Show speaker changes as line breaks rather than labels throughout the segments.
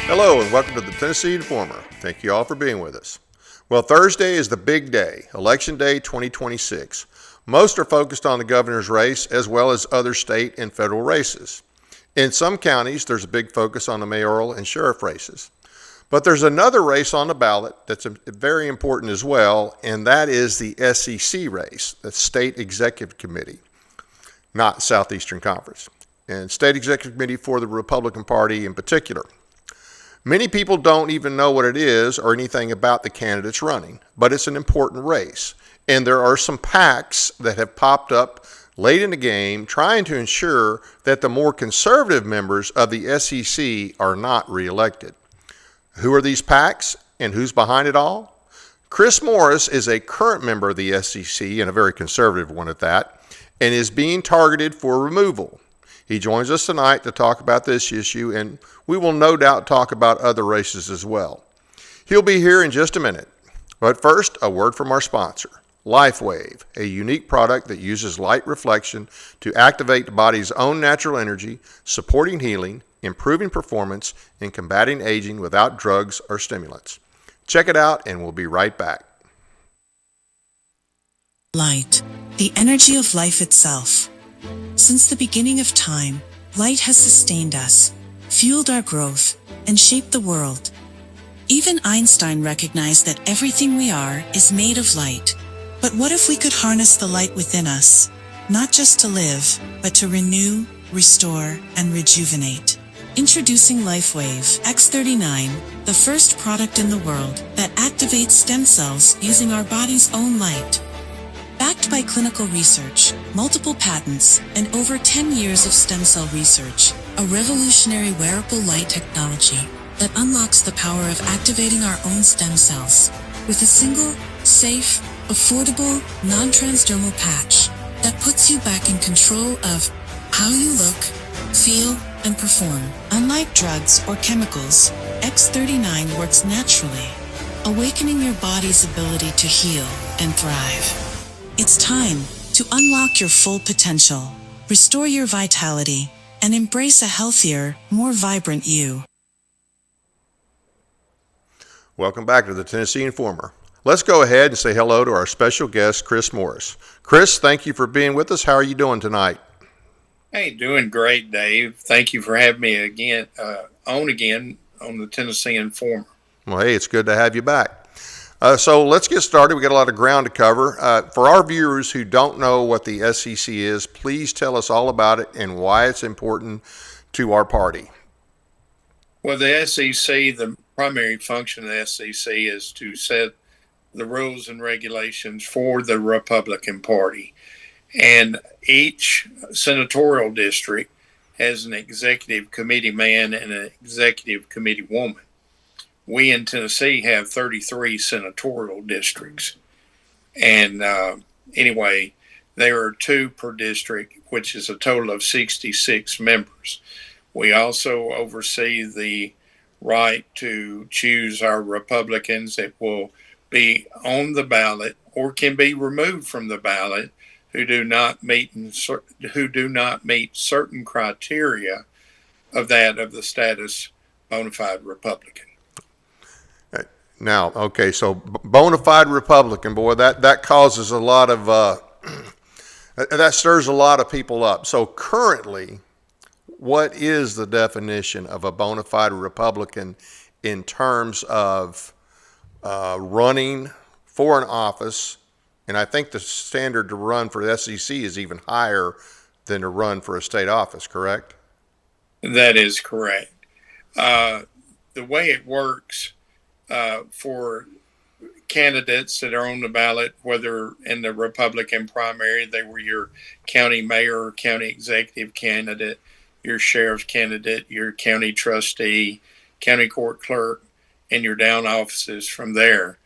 Hello and welcome to the Tennessee Informer. Thank you all for being with us. Well, Thursday is the big day, Election Day 2026. Most are focused on the governor's race as well as other state and federal races. In some counties, there's a big focus on the mayoral and sheriff races. But there's another race on the ballot that's very important as well, and that is the SEC race, the State Executive Committee, not Southeastern Conference, and State Executive Committee for the Republican Party in particular. Many people don't even know what it is or anything about the candidates running, but it's an important race. And there are some PACs that have popped up late in the game trying to ensure that the more conservative members of the SEC are not reelected. Who are these PACs and who's behind it all? Chris Morris is a current member of the SEC, and a very conservative one at that, and is being targeted for removal. He joins us tonight to talk about this issue, and we will no doubt talk about other races as well. He'll be here in just a minute. But first, a word from our sponsor, LifeWave, a unique product that uses light reflection to activate the body's own natural energy, supporting healing, improving performance, and combating aging without drugs or stimulants. Check it out, and we'll be right back.
Light, the energy of life itself. Since the beginning of time, light has sustained us, fueled our growth, and shaped the world. Even Einstein recognized that everything we are is made of light. But what if we could harness the light within us, not just to live, but to renew, restore, and rejuvenate? Introducing LifeWave X39, the first product in the world that activates stem cells using our body's own light. Backed by clinical research, multiple patents, and over 10 years of stem cell research, a revolutionary wearable light technology that unlocks the power of activating our own stem cells with a single, safe, affordable, non-transdermal patch that puts you back in control of how you look, feel, and perform. Unlike drugs or chemicals, X39 works naturally, awakening your body's ability to heal and thrive. It's time to unlock your full potential, restore your vitality, and embrace a healthier, more vibrant you.
Welcome back to the Tennessee Informer. Let's go ahead and say hello to our special guest, Chris Morris. Chris, thank you for being with us. How are you doing tonight?
Hey, doing great, Dave. Thank you for having me again on the Tennessee Informer.
Well, hey, it's good to have you back. So let's get started. We got a lot of ground to cover. For our viewers who don't know what the SEC is, please tell us all about it and why it's important to our party.
Well, the SEC, the primary function of the SEC is to set the rules and regulations for the Republican Party. And each senatorial district has an executive committee man and an executive committee woman. We in Tennessee have 33 senatorial districts. And anyway, there are 2 per district, which is a total of 66 members. We also oversee the right to choose our Republicans that will be on the ballot or can be removed from the ballot who do not meet certain criteria of the status bona fide Republican.
Now, okay, so bona fide Republican, boy, that causes a lot of, that stirs a lot of people up. So currently, what is the definition of a bona fide Republican in terms of running for an office? And I think the standard to run for the SEC is even higher than to run for a state office, correct?
That is correct. The way it works for candidates that are on the ballot, whether in the Republican primary, they were your county mayor or county executive candidate, your sheriff's candidate, your county trustee, county court clerk, and your down offices from there.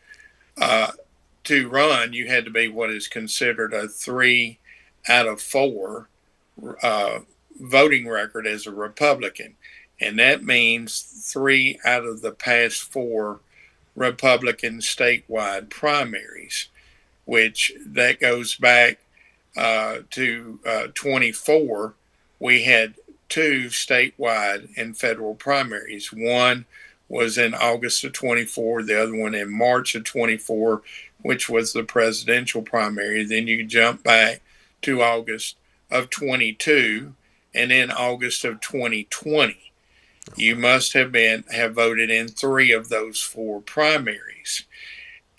To run, you had to be what is considered a 3 out of 4 voting record as a Republican. And that means 3 out of the past 4 Republican statewide primaries, which that goes back to 24. We had 2 statewide and federal primaries. One was in August of 24, the other one in March of 24, which was the presidential primary. Then you jump back to August of 22, and then August of 2020. You must have voted in 3 of those 4 primaries.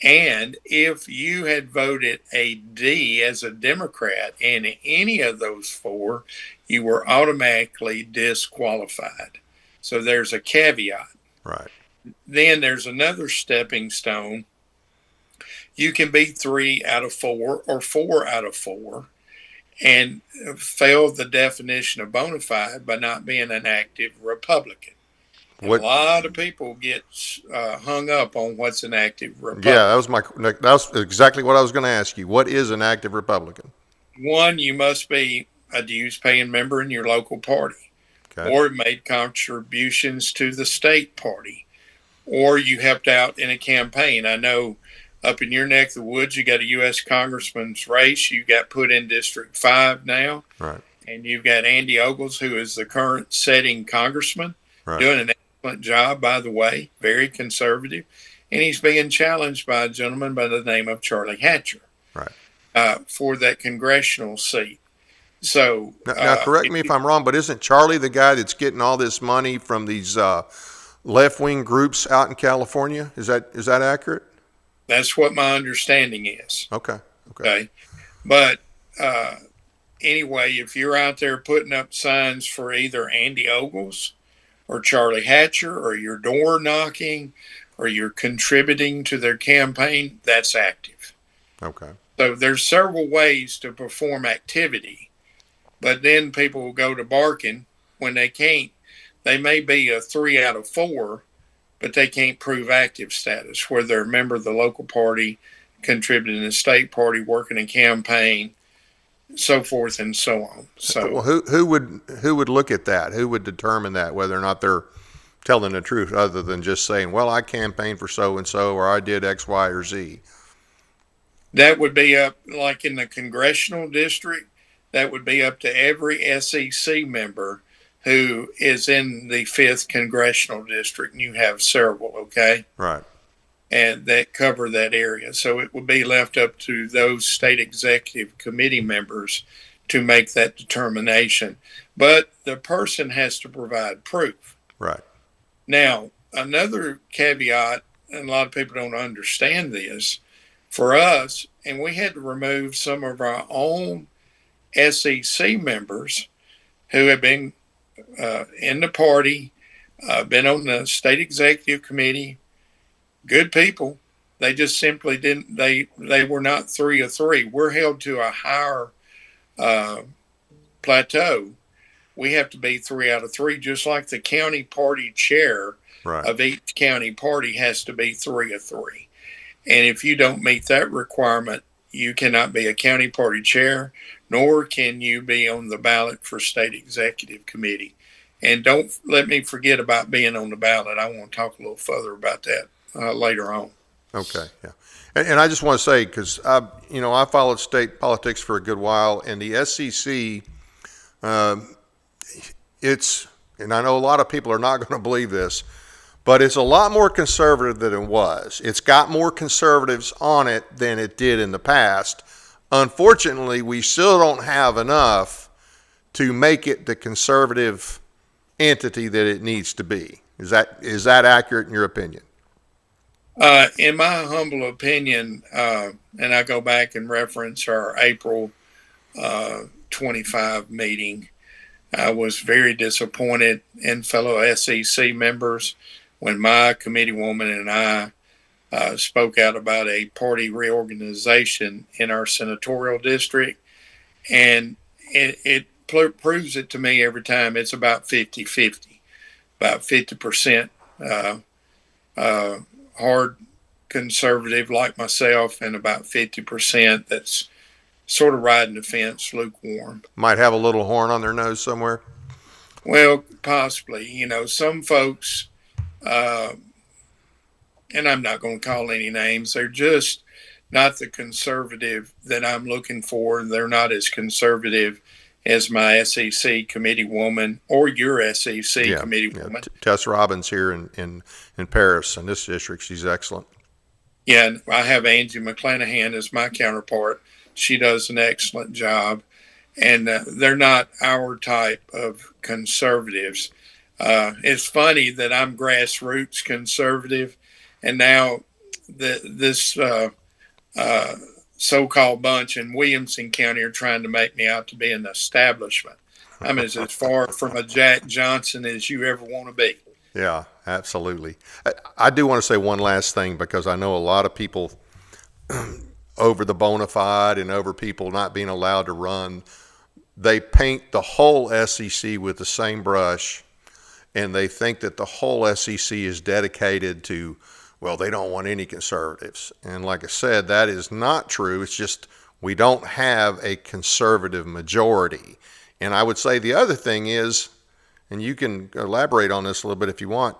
And if you had voted a D as a Democrat in any of those 4, you were automatically disqualified. So there's a caveat.
Right.
Then there's another stepping stone. You can be 3 out of 4 or 4 out of 4 and fail the definition of bona fide by not being an active Republican. A lot of people get hung up on what's an active Republican.
Yeah, that was exactly what I was going to ask you. What is an active Republican?
One, you must be a dues-paying member in your local party,
Okay.
or made contributions to the state party, or you helped out in a campaign. I know up in your neck of the woods, you got a U.S. congressman's race. You got put in District 5 now.
Right.
And you've got Andy Ogles, who is the current sitting congressman,
Right.
doing an excellent job, by the way, very conservative. And he's being challenged by a gentleman by the name of Charlie Hatcher,
Right.
For that congressional seat. So
now correct me if I'm wrong, but isn't Charlie the guy that's getting all this money from these left-wing groups out in California? Is that accurate?
That's what my understanding is.
Okay.
Okay. But anyway, if you're out there putting up signs for either Andy Ogles or Charlie Hatcher, or you're door knocking, or you're contributing to their campaign, that's active.
Okay.
So there's several ways to perform activity, but then people will go to barking when they can't. They may be a 3 out of 4, but they can't prove active status, where they're a member of the local party, contributing to the state party, working a campaign, so forth and so on. So,
well, who would look at that? Who would determine that, whether or not they're telling the truth, other than just saying, "Well, I campaigned for so and so," or "I did X, Y, or Z"?
that would be up, like in the congressional district, that would be up to every SEC member who is in the 5th congressional district, and you have several, okay?
Right.
And that cover that area. So it would be left up to those state executive committee members to make that determination. But the person has to provide proof.
Right.
Now, another caveat, and a lot of people don't understand this, for us, and we had to remove some of our own SEC members who have been in the party, been on the state executive committee, good people. They just simply didn't, they were not 3 of 3. We're held to a higher plateau. We have to be 3 out of 3, just like the county party chair
Right.
of each county party has to be 3 of 3. And if you don't meet that requirement, you cannot be a county party chair, nor can you be on the ballot for state executive committee. And don't let me forget about being on the ballot. I want to talk a little further about that later on.
Okay. Yeah. And I just want to say, because I followed state politics for a good while, and the SEC, and I know a lot of people are not going to believe this, but it's a lot more conservative than it was. It's got more conservatives on it than it did in the past. Unfortunately, we still don't have enough to make it the conservative entity that it needs to be. Is that accurate in your opinion?
In my humble opinion, and I go back and reference our April 25 meeting, I was very disappointed in fellow SEC members when my committee woman and I spoke out about a party reorganization in our senatorial district. And it proves it to me every time. It's about 50-50, about 50% hard conservative like myself, and about 50% that's sort of riding the fence, lukewarm.
Might have a little horn on their nose somewhere.
Well, possibly. Some folks, and I'm not going to call any names, they're just not the conservative that I'm looking for. They're not as conservative as my SEC committee woman or your SEC committee woman.
Tess Robbins here in Paris in this district. She's excellent.
Yeah, and I have Angie McClanahan as my counterpart. She does an excellent job. And they're not our type of conservatives. It's funny that I'm grassroots conservative, and now this so-called bunch in Williamson County are trying to make me out to be an establishment. I'm as far from a Jack Johnson as you ever want to be.
Yeah, absolutely. I do want to say one last thing, because I know a lot of people over the bona fide and over people not being allowed to run, they paint the whole SEC with the same brush, and they think that the whole SEC is dedicated to, well, they don't want any conservatives. And like I said, that is not true. It's just we don't have a conservative majority. And I would say the other thing is, and you can elaborate on this a little bit if you want,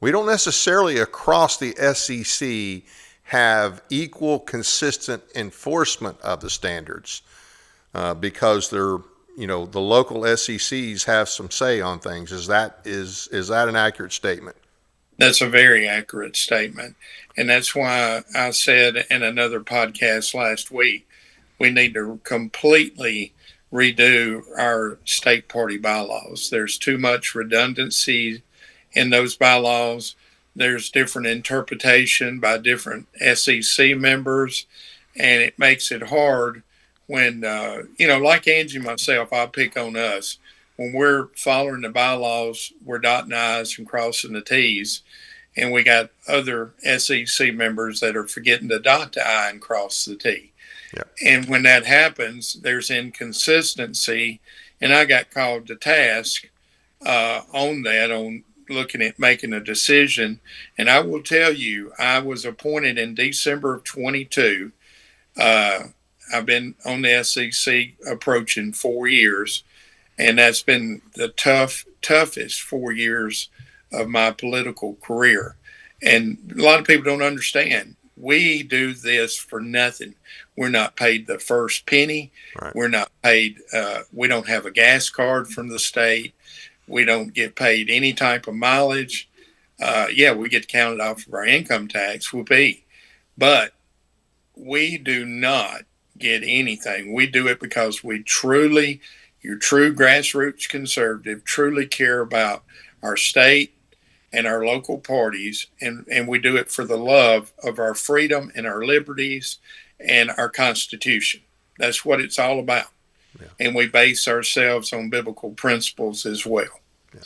we don't necessarily across the SEC have equal, consistent enforcement of the standards, because they're, the local SECs have some say on things. Is that an accurate statement?
That's a very accurate statement. And that's why I said in another podcast last week, we need to completely redo our state party bylaws. There's too much redundancy in those bylaws. There's different interpretation by different SEC members, and it makes it hard when, like Angie and myself, I'll pick on us. When we're following the bylaws, we're dotting I's and crossing the T's, and we got other SEC members that are forgetting to dot the I and cross the T.
Yep.
And when that happens, there's inconsistency, and I got called to task on looking at making a decision. And I will tell you, I was appointed in December of 22. I've been on the SEC approaching 4 years, and that's been the toughest 4 years of my political career. And a lot of people don't understand. We do this for nothing. We're not paid the first penny.
Right.
We're not paid. We don't have a gas card from the state. We don't get paid any type of mileage. We get counted off of our income tax, whoopee. But we do not get anything. We do it because you're true grassroots conservative, truly care about our state and our local parties, and we do it for the love of our freedom and our liberties and our Constitution. That's what it's all about.
Yeah.
And we base ourselves on biblical principles as well.
Yeah.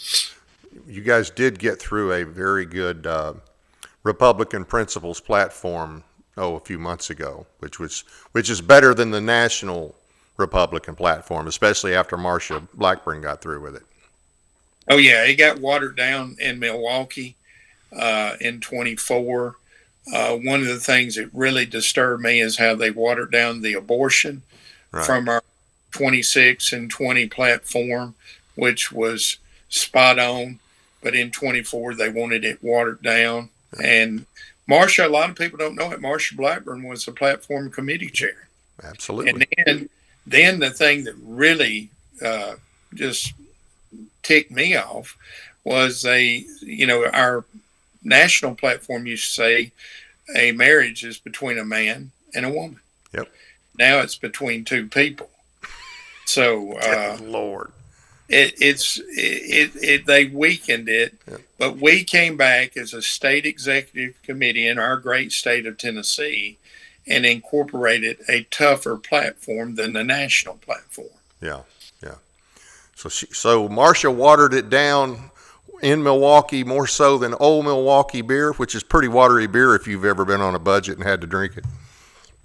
You guys did get through a very good Republican principles platform a few months ago, which is better than the national Republican platform, especially after Marsha Blackburn got through with it.
Oh yeah, it got watered down in Milwaukee in 24. One of the things that really disturbed me is how they watered down the abortion from our 26 and 20 platform, which was spot on. But in 24, they wanted it watered down. And Marsha, a lot of people don't know it, Marsha Blackburn was the platform committee chair.
Absolutely.
And then the thing that really just ticked me off was our national platform used to say a marriage is between a man and a woman.
Yep.
Now it's between two people. So,
Lord,
they weakened it,
yep.
But we came back as a state executive committee in our great state of Tennessee and incorporated a tougher platform than the national platform.
Yeah. So Marsha watered it down in Milwaukee more so than old Milwaukee beer, which is pretty watery beer if you've ever been on a budget and had to drink it.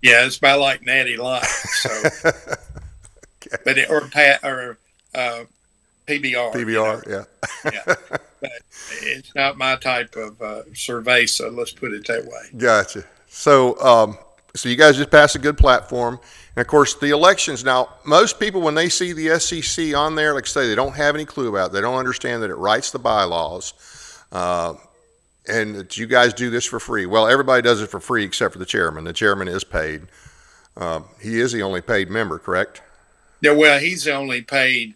Yeah, it's about like Natty Light. So,
okay.
But PBR.
PBR, yeah.
Yeah, but it's not my type of cerveza. Let's put it that way.
Gotcha. So you guys just passed a good platform. And, of course, the elections. Now, most people, when they see the SEC on there, like I say, they don't have any clue about it. They don't understand that it writes the bylaws and that you guys do this for free. Well, everybody does it for free except for the chairman. The chairman is paid. He is the only paid member, correct?
Yeah, well, he's the only paid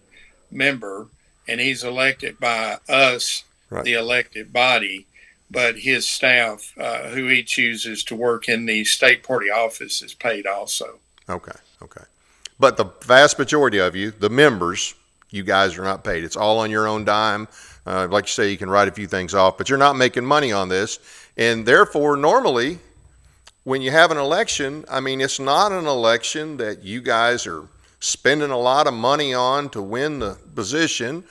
member, and he's elected by us,
Right.
the elected body. But his staff, who he chooses to work in the state party office, is paid also.
Okay. Okay. But the vast majority of you, the members, you guys are not paid. It's all on your own dime. Like you say, you can write a few things off, but you're not making money on this. And therefore, normally, when you have an election, I mean, it's not an election that you guys are spending a lot of money on to win the position.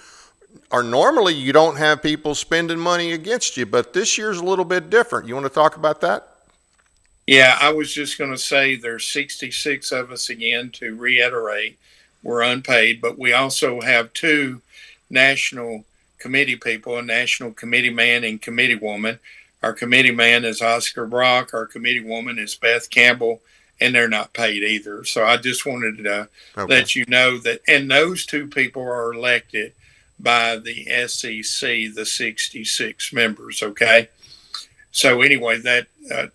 Or normally, you don't have people spending money against you, but this year's a little bit different. You want to talk about that?
Yeah, I was just going to say there's 66 of us again to reiterate. We're unpaid, but we also have two national committee people, a national committee man and committee woman. Our committee man is Oscar Brock. Our committee woman is Beth Campbell, and they're not paid either. So I just wanted to let you know that, and those two people are elected by the SEC, the 66 members, okay? So anyway, that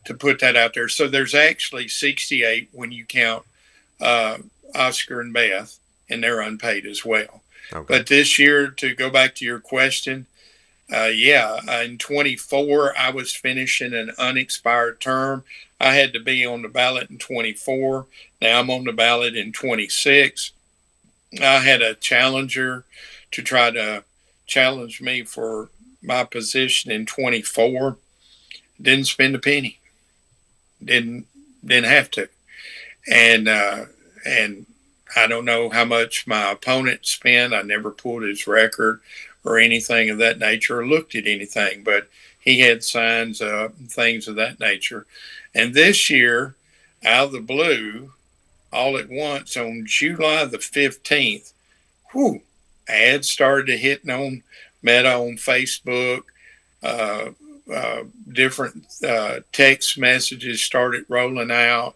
to put that out there. So there's actually 68 when you count Oscar and Beth, and they're unpaid as well. Okay. But this year, to go back to your question, in 24, I was finishing an unexpired term. I had to be on the ballot in 24. Now I'm on the ballot in 26. I had a challenger to try to challenge me for my position in 24. Didn't spend a penny. Didn't have to. And I don't know how much my opponent spent. I never pulled his record or anything of that nature or looked at anything, but he had signs up and things of that nature. And this year, out of the blue, all at once on July the 15th, ads started hitting on Meta on Facebook. Different text messages started rolling out.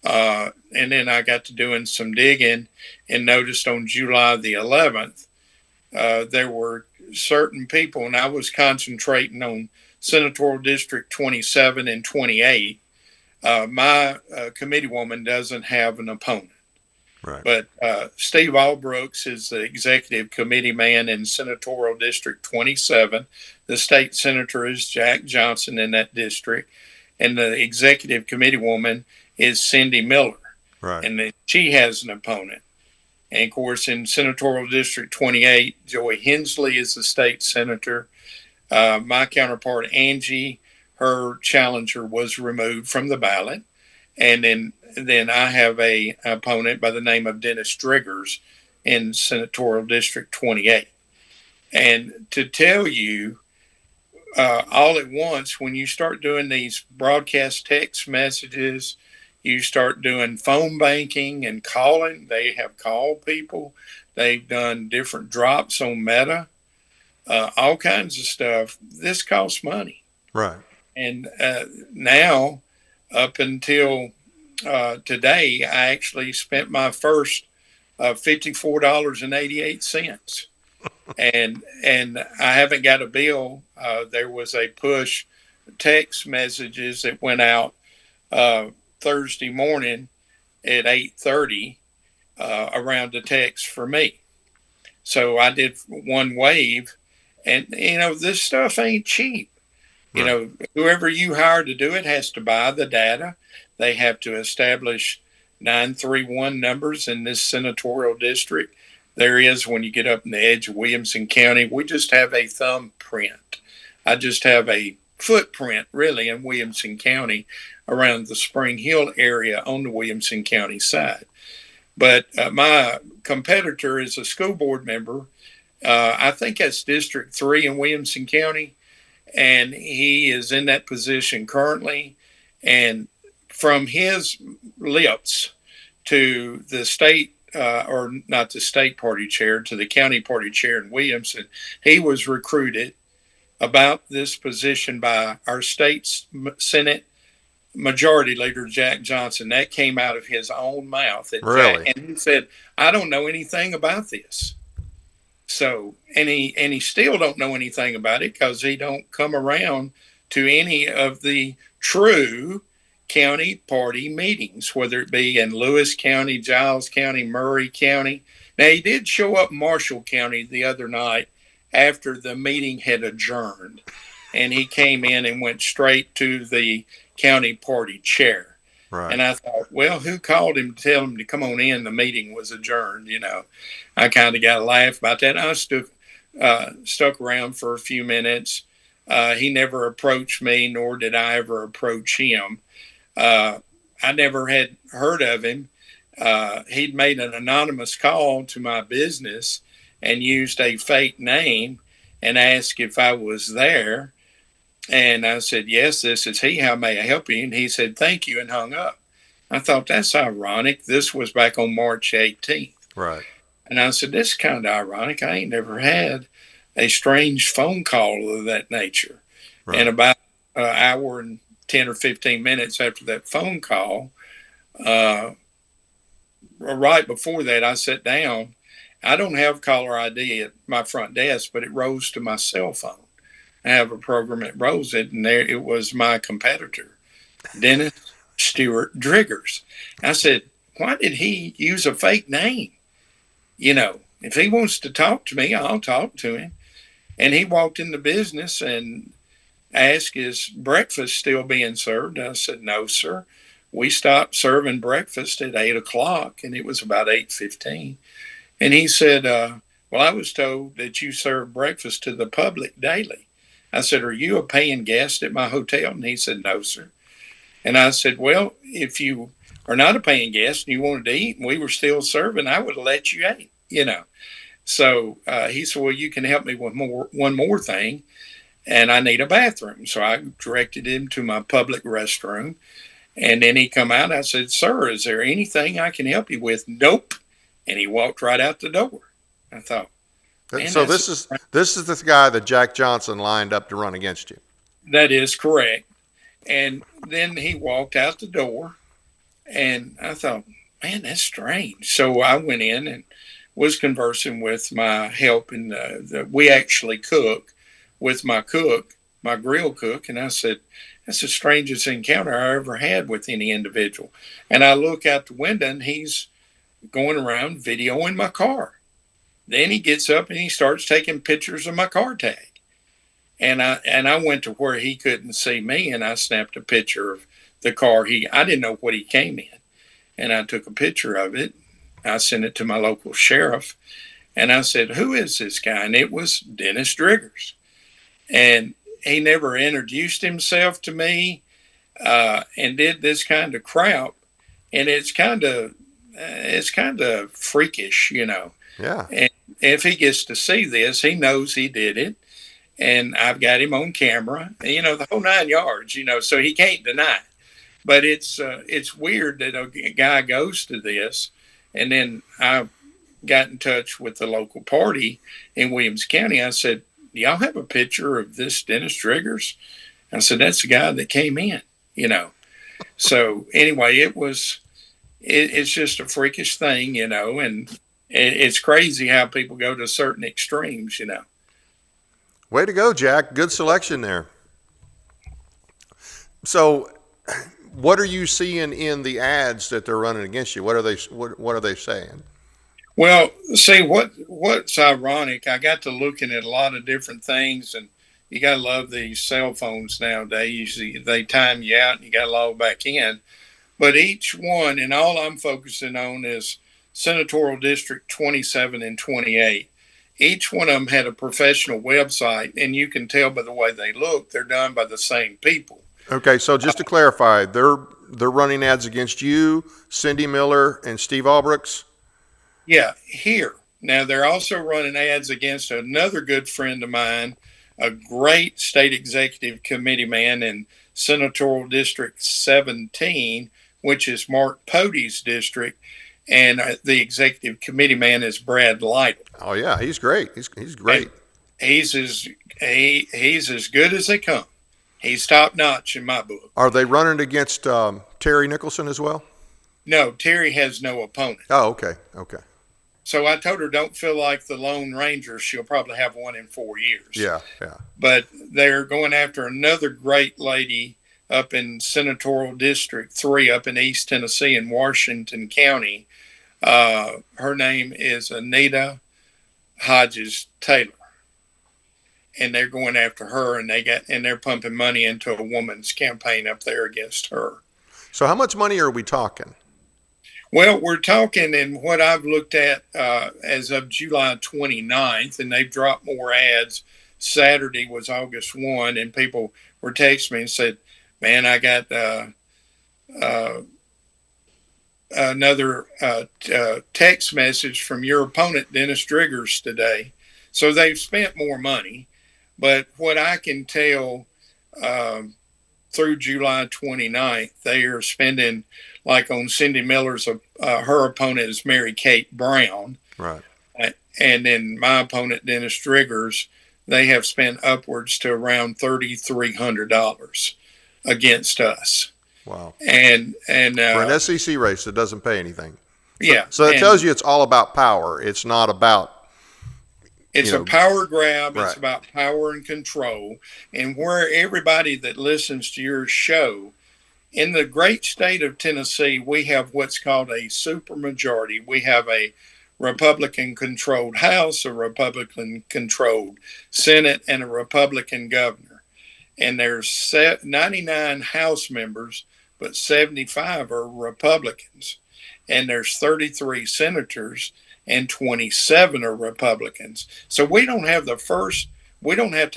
And then I got to doing some digging and noticed on July the 11th, there were certain people, and I was concentrating on Senatorial District 27 and 28. My committee woman doesn't have an opponent. Right. But Steve Albrooks is the executive committee man in Senatorial District 27. The state senator is Jack Johnson in that district. And the executive committee woman is Cindy Miller. Right. And she has an opponent. And, of course, in Senatorial District 28, Joy Hensley is the state senator. My counterpart, Angie, her challenger was removed from the ballot. And then I have a opponent by the name of Dennis Driggers in Senatorial District 28. And to tell you, all at once, when you start doing these broadcast text messages, you start doing phone banking and calling. They have called people. They've done different drops on Meta, all kinds of stuff. This costs money. Right. And now, up until today, I actually spent my first $54.88. and I haven't got a bill. There was a push text messages that went out Thursday morning at 8:30 around the text for me. So I did one wave, and this stuff ain't cheap. Right. Whoever you hire to do it has to buy the data. They have to establish 931 numbers in this senatorial district. There is, when you get up in the edge of Williamson County, we just have a thumbprint. I just have a footprint, really, in Williamson County around the Spring Hill area on the Williamson County side. But my competitor is a school board member. I think that's District 3 in Williamson County, and he is in that position currently. And from his lips to the state, or not the state party chair, to the county party chair in Williamson, he was recruited about this position by our state Senate Majority Leader Jack Johnson. That came out of his own mouth.
Really?
And he said, "I don't know anything about this." So, and he still don't know anything about it because he don't come around to any of the true county party meetings, whether it be in Lewis County, Giles County, Murray County. Now, he did show up in Marshall County the other night after the meeting had adjourned, and he came in and went straight to the county party chair.
Right.
And I thought, well, who called him to tell him to come on in? The meeting was adjourned. I kind of got a laugh about that. I stuck around for a few minutes. He never approached me, nor did I ever approach him. I never had heard of him. He'd made an anonymous call to my business and used a fake name and asked if I was there. And I said, yes, this is he. How may I help you? And he said, thank you, and hung up. I thought, that's ironic. This was back on March 18th.
Right.
And I said, this is kind of ironic. I ain't never had a strange phone call of that nature. Right. And about an hour and 10 or 15 minutes after that phone call, right before that, I sat down. I don't have caller ID at my front desk, but it rose to my cell phone. I have a program that rose it, and there it was my competitor, Dennis Stewart Driggers. I said, why did he use a fake name? If he wants to talk to me, I'll talk to him. And he walked in the business and asked, is breakfast still being served? I said, no, sir. We stopped serving breakfast at 8 o'clock, and it was about 8:15. And he said, well, I was told that you serve breakfast to the public daily. I said, are you a paying guest at my hotel? And he said, no, sir. And I said, well, if you are not a paying guest and you wanted to eat and we were still serving, I would have let you eat, So he said, well, you can help me with one more thing, and I need a bathroom. So I directed him to my public restroom. And then he come out and I said, sir, is there anything I can help you with? Nope. And he walked right out the door. I thought,
so this is the guy that Jack Johnson lined up to run against you.
That is correct. And then he walked out the door, and I thought, man, that's strange. So I went in and was conversing with my help, and we actually cook with my cook, my grill cook, and I said, that's the strangest encounter I ever had with any individual. And I look out the window, and he's going around videoing my car. Then he gets up and he starts taking pictures of my car tag. And I went to where he couldn't see me, and I snapped a picture of the car. I didn't know what he came in. And I took a picture of it. I sent it to my local sheriff. And I said, who is this guy? And it was Dennis Driggers. And he never introduced himself to me, and did this kind of crap. And it's kind of freakish,
Yeah.
And if he gets to see this, he knows he did it. And I've got him on camera, the whole 9 yards, so he can't deny it. But it's weird that a guy goes to this. And then I got in touch with the local party in Williams County. I said, do y'all have a picture of this Dennis Driggers? I said, that's the guy that came in, So anyway, it's just a freakish thing, and it's crazy how people go to certain extremes,
Way to go, Jack. Good selection there. So what are you seeing in the ads that they're running against you? What are they saying?
Well, see, what's ironic, I got to looking at a lot of different things, and you got to love these cell phones nowadays. They time you out and you got to log back in. But each one, and all I'm focusing on is Senatorial District 27 and 28. Each one of them had a professional website, and you can tell by the way they look, they're done by the same people.
Okay, so just to clarify, they're running ads against you, Cindy Miller, and Steve Albrooks?
Yeah, here. Now, they're also running ads against another good friend of mine, a great state executive committee man in Senatorial District 17, which is Mark Pody's district, and the executive committee man is Brad Lytle.
Oh yeah, he's great. He's great.
And he's as good as they come. He's top notch in my book.
Are they running against Terry Nicholson as well?
No, Terry has no opponent.
Oh, okay.
So I told her, don't feel like the Lone Ranger. She'll probably have one in 4 years.
Yeah.
But they're going after another great lady, up in Senatorial District 3 up in East Tennessee in Washington County. Her name is Anita Hodges Taylor. And they're going after her, and they're pumping money into a woman's campaign up there against her.
So how much money are we talking?
Well, we're talking, and what I've looked at as of July 29th, and they've dropped more ads. Saturday was August 1, and people were texting me and said, man, I got another text message from your opponent, Dennis Driggers, today. So they've spent more money. But what I can tell through July 29th, they are spending, like on Cindy Miller's, her opponent is Mary Kate Brown.
Right.
And then my opponent, Dennis Driggers, they have spent upwards to around $3,300 against us.
Wow.
And
for an SEC race that doesn't pay anything.
Yeah.
So that tells you it's all about power. It's not about...
It's a power grab.
Right.
It's about power and control. And where everybody that listens to your show, in the great state of Tennessee, we have what's called a supermajority. We have a Republican-controlled House, a Republican-controlled Senate, and a Republican governor. And there's 99 House members, but 75 are Republicans. And there's 33 senators, and 27 are Republicans. So we don't have to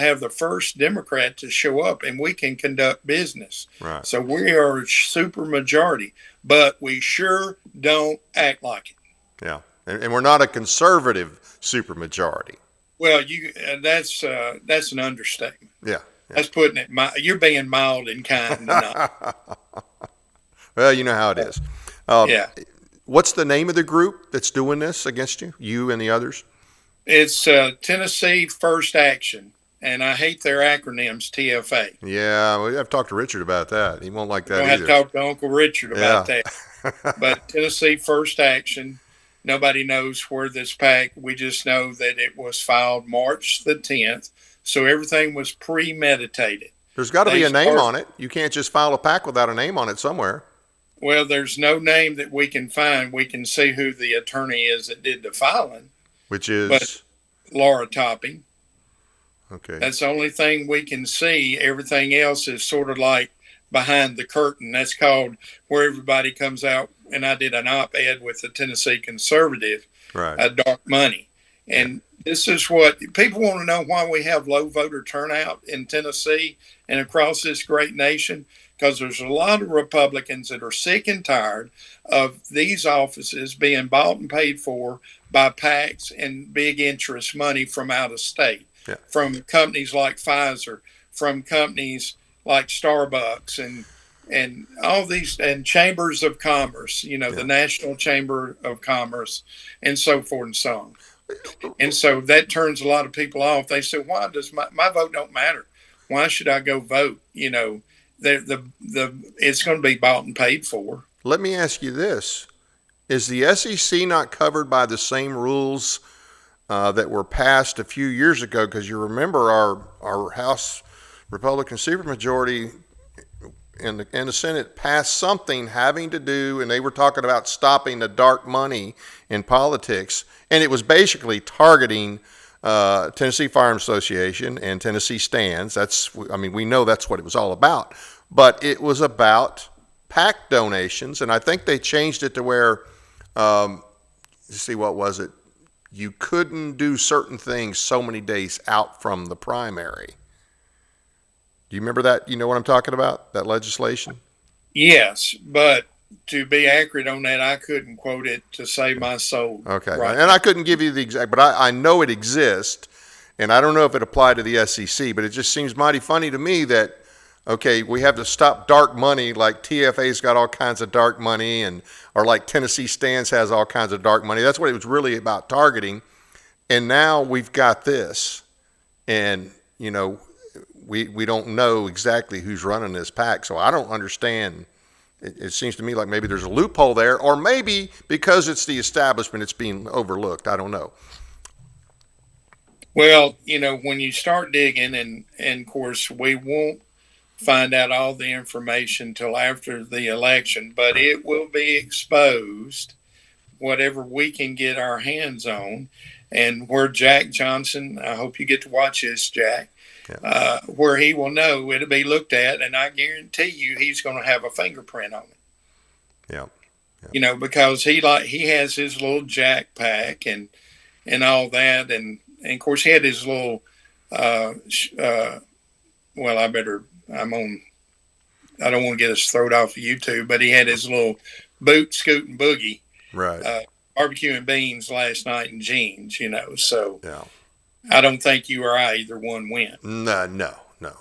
have the first Democrat to show up, and we can conduct business.
Right.
So we are a super majority, but we sure don't act like it.
Yeah. And we're not a conservative supermajority.
Well, that's an understatement.
Yeah.
That's putting it. You're being mild and kind tonight.
Well, you know how it is.
Yeah.
What's the name of the group that's doing this against you? You and the others?
It's Tennessee First Action, and I hate their acronyms, TFA.
Yeah, we have to talk to Richard about that. He won't like that
We'll
either.
have to talk to Uncle Richard about that. But Tennessee First Action, nobody knows where this PAC. We just know that it was filed March the 10th, so everything was premeditated.
There's got to be a name on it. You can't just file a PAC without a name on it somewhere.
Well, there's no name that we can find. We can see who the attorney is that did the filing.
Which is?
But Laura Topping.
Okay.
That's the only thing we can see. Everything else is sort of like behind the curtain. That's called where everybody comes out. And I did an op-ed with the Tennessee Conservative,
right.
Dark Money. And this is what people want to know, why we have low voter turnout in Tennessee and across this great nation. Because there's a lot of Republicans that are sick and tired of these offices being bought and paid for by PACs and big interest money from out of state, from companies like Pfizer, from companies like Starbucks, and all these, and chambers of commerce, the National Chamber of Commerce, and so forth and so on. And so that turns a lot of people off. They say, why does my vote don't matter? Why should I go vote? It's going to be bought and paid for.
Let me ask you this. Is the SEC not covered by the same rules that were passed a few years ago? Because you remember our House Republican supermajority in the Senate passed something having to do, and they were talking about stopping the dark money in politics, and it was basically targeting Tennessee Firearms Association and Tennessee Stands. We know that's what it was all about. But it was about PAC donations, and I think they changed it to where, what was it? You couldn't do certain things so many days out from the primary. Do you remember that? You know what I'm talking about? That legislation?
Yes, but to be accurate on that, I couldn't quote it to save my soul.
Okay,
right.
And I couldn't give you the exact, but I know it exists, and I don't know if it applied to the SEC, but it just seems mighty funny to me that, okay, we have to stop dark money, like TFA's got all kinds of dark money, or like Tennessee Stands has all kinds of dark money. That's what it was really about, targeting. And now we've got this, and, we don't know exactly who's running this PAC, so I don't understand. It seems to me like maybe there's a loophole there, or maybe because it's the establishment, it's being overlooked. I don't know.
Well, when you start digging, and of course we want find out all the information till after the election, but
Right.
it will be exposed, whatever we can get our hands on. And where Jack Johnson, I hope you get to watch this, Jack,
Yeah.
where he will know it'll be looked at, and I guarantee you he's going to have a fingerprint on it.
Yeah.
Because he has his little Jack pack and all that, and of course he had his little. Well, I'm on. I don't want to get us thrown off of YouTube, but he had his little boot scooting boogie,
Right.
barbecue and beans last night in jeans. So
Yeah.
I don't think you or I either one win.
No. Not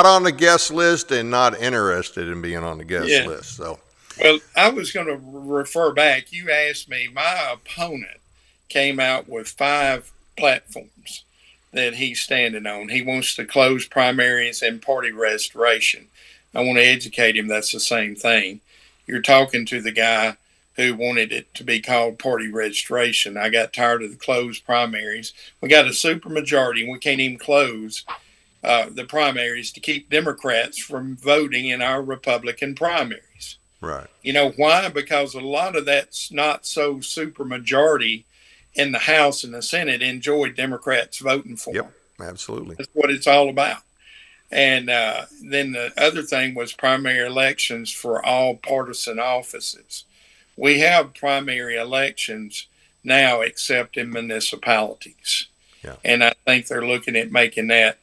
on the guest list, and not interested in being on the guest
Yeah.
list. So.
Well, I was going to refer back. You asked me. My opponent came out with 5 platforms that he's standing on. He wants to close primaries and party restoration. I want to educate him that's the same thing. You're talking to the guy who wanted it to be called party registration. I got tired of the closed primaries. We got a supermajority, and we can't even close the primaries to keep Democrats from voting in our Republican primaries.
Right.
You know why? Because a lot of that's not so supermajority in the House and the Senate enjoy Democrats voting for them.
Yep. Absolutely.
That's what it's all about. And then the other thing was primary elections for all partisan offices. We have primary elections now, except in municipalities.
Yeah.
And I think they're looking at making that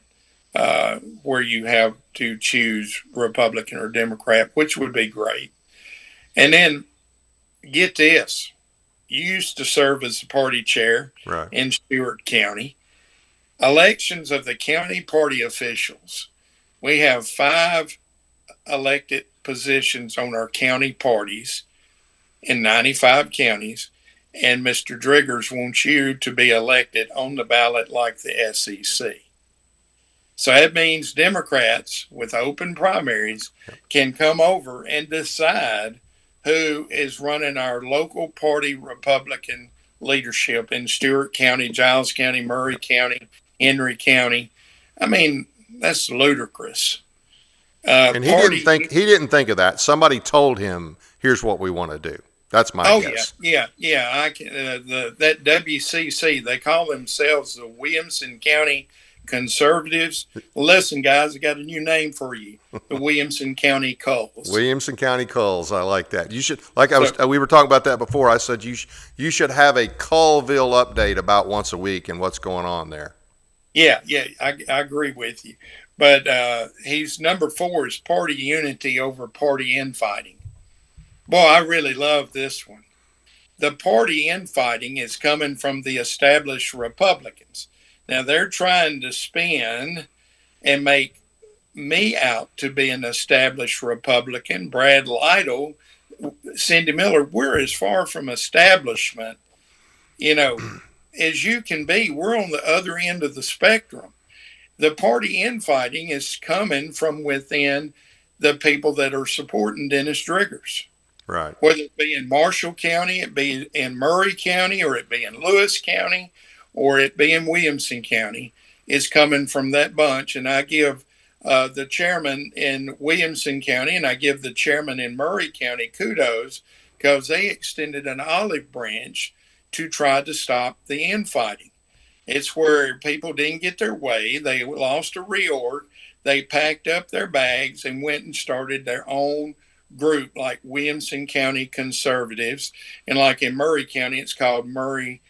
where you have to choose Republican or Democrat, which would be great. And then get this. You used to serve as the party chair
Right.
in Stewart County. Elections of the county party officials. We have 5 elected positions on our county parties in 95 counties, and Mr. Driggers wants you to be elected on the ballot like the SEC. So that means Democrats with open primaries can come over and decide who is running our local party Republican leadership in Stewart County, Giles County, Murray County, Henry County. I mean, that's ludicrous.
And he didn't think of that. Somebody told him, "Here's what we want to do." That's my guess.
Yeah. I can, that WCC, they call themselves the Williamson County Conservatives. Listen, guys, I got a new name for you: the Williamson County Culls.
Williamson County Culls. I like that. You should, we were talking about that before. I said you should have a Cullville update about once a week and what's going on there.
Yeah, I agree with you. But he's number 4 is party unity over party infighting. Boy, I really love this one. The party infighting is coming from the established Republicans. Now, they're trying to spin and make me out to be an established Republican. Brad Lytle, Cindy Miller, we're as far from establishment, as you can be. We're on the other end of the spectrum. The party infighting is coming from within the people that are supporting Dennis Driggers.
Right.
Whether it be in Marshall County, it be in Murray County, or it be in Lewis County, or it be in Williamson County, is coming from that bunch. And I give the chairman in Williamson County and I give the chairman in Murray County kudos, because they extended an olive branch to try to stop the infighting. It's where people didn't get their way. They lost a reorg. They packed up their bags and went and started their own group, like Williamson County Conservatives. And like in Murray County, it's called Murray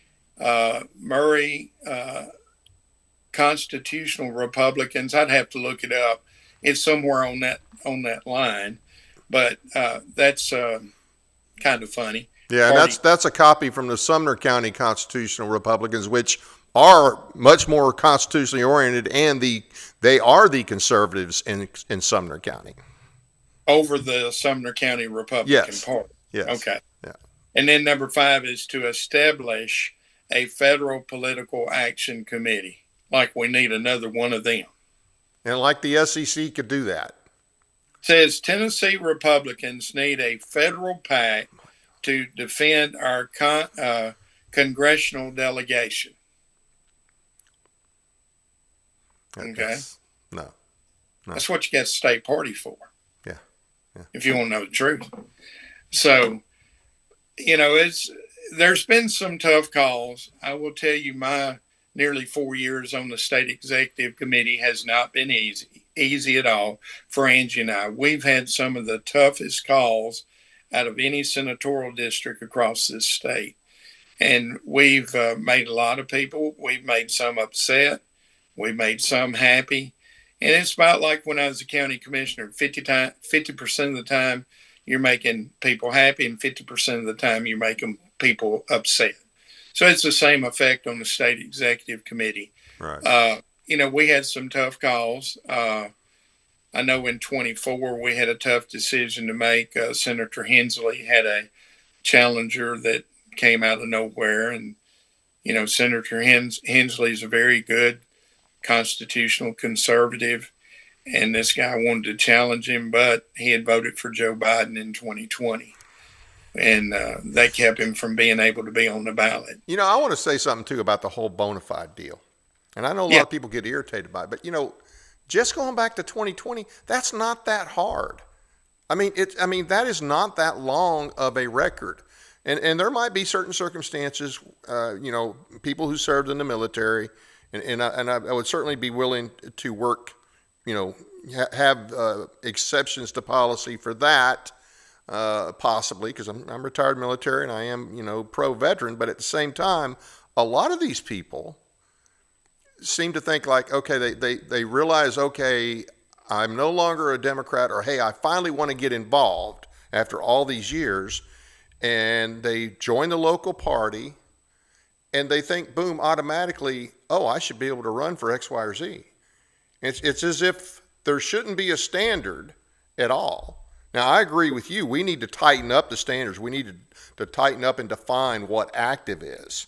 Constitutional Republicans. I'd have to look it up. It's somewhere on that line. But that's kind of funny.
Yeah, and that's a copy from the Sumner County Constitutional Republicans, which are much more constitutionally oriented, and they are the conservatives in Sumner County.
Over the Sumner County Republican Party.
Yes.
Okay.
Yeah.
And then number 5 is to establish a federal political action committee. Like we need another one of them.
And like the SEC could do that.
Says Tennessee Republicans need a federal PAC to defend our congressional delegation. Okay.
No. No.
That's what you got state parties for.
Yeah. Yeah.
If you want to know the truth. So, there's been some tough calls. I will tell you, my nearly 4 years on the state executive committee has not been easy at all for Angie and I. We've had some of the toughest calls out of any senatorial district across this state. And we've made a lot of people, we've made some upset, we've made some happy. And it's about like when I was a county commissioner, 50% of the time you're making people happy, and 50% of the time you're making people upset. So it's the same effect on the state executive committee.
Right.
We had some tough calls. I know in 24 we had a tough decision to make. Senator Hensley had a challenger that came out of nowhere, and Senator Hensley is a very good constitutional conservative, and this guy wanted to challenge him, but he had voted for Joe Biden in 2020, and they kept him from being able to be on the ballot.
I want to say something too about the whole bona fide deal, and I know a lot of people get irritated by it, but just going back to 2020, that's not that hard. I mean, that is not that long of a record. And there might be certain circumstances, people who served in the military, and I would certainly be willing to work, have exceptions to policy for that, possibly, because I'm retired military and I am, pro-veteran. But at the same time, a lot of these people seem to think like, okay, they realize, okay, I'm no longer a Democrat, or hey, I finally want to get involved after all these years. And they join the local party, and they think, boom, automatically, oh, I should be able to run for X, Y, or Z. It's as if there shouldn't be a standard at all. Now, I agree with you. We need to tighten up the standards. We need to tighten up and define what active is.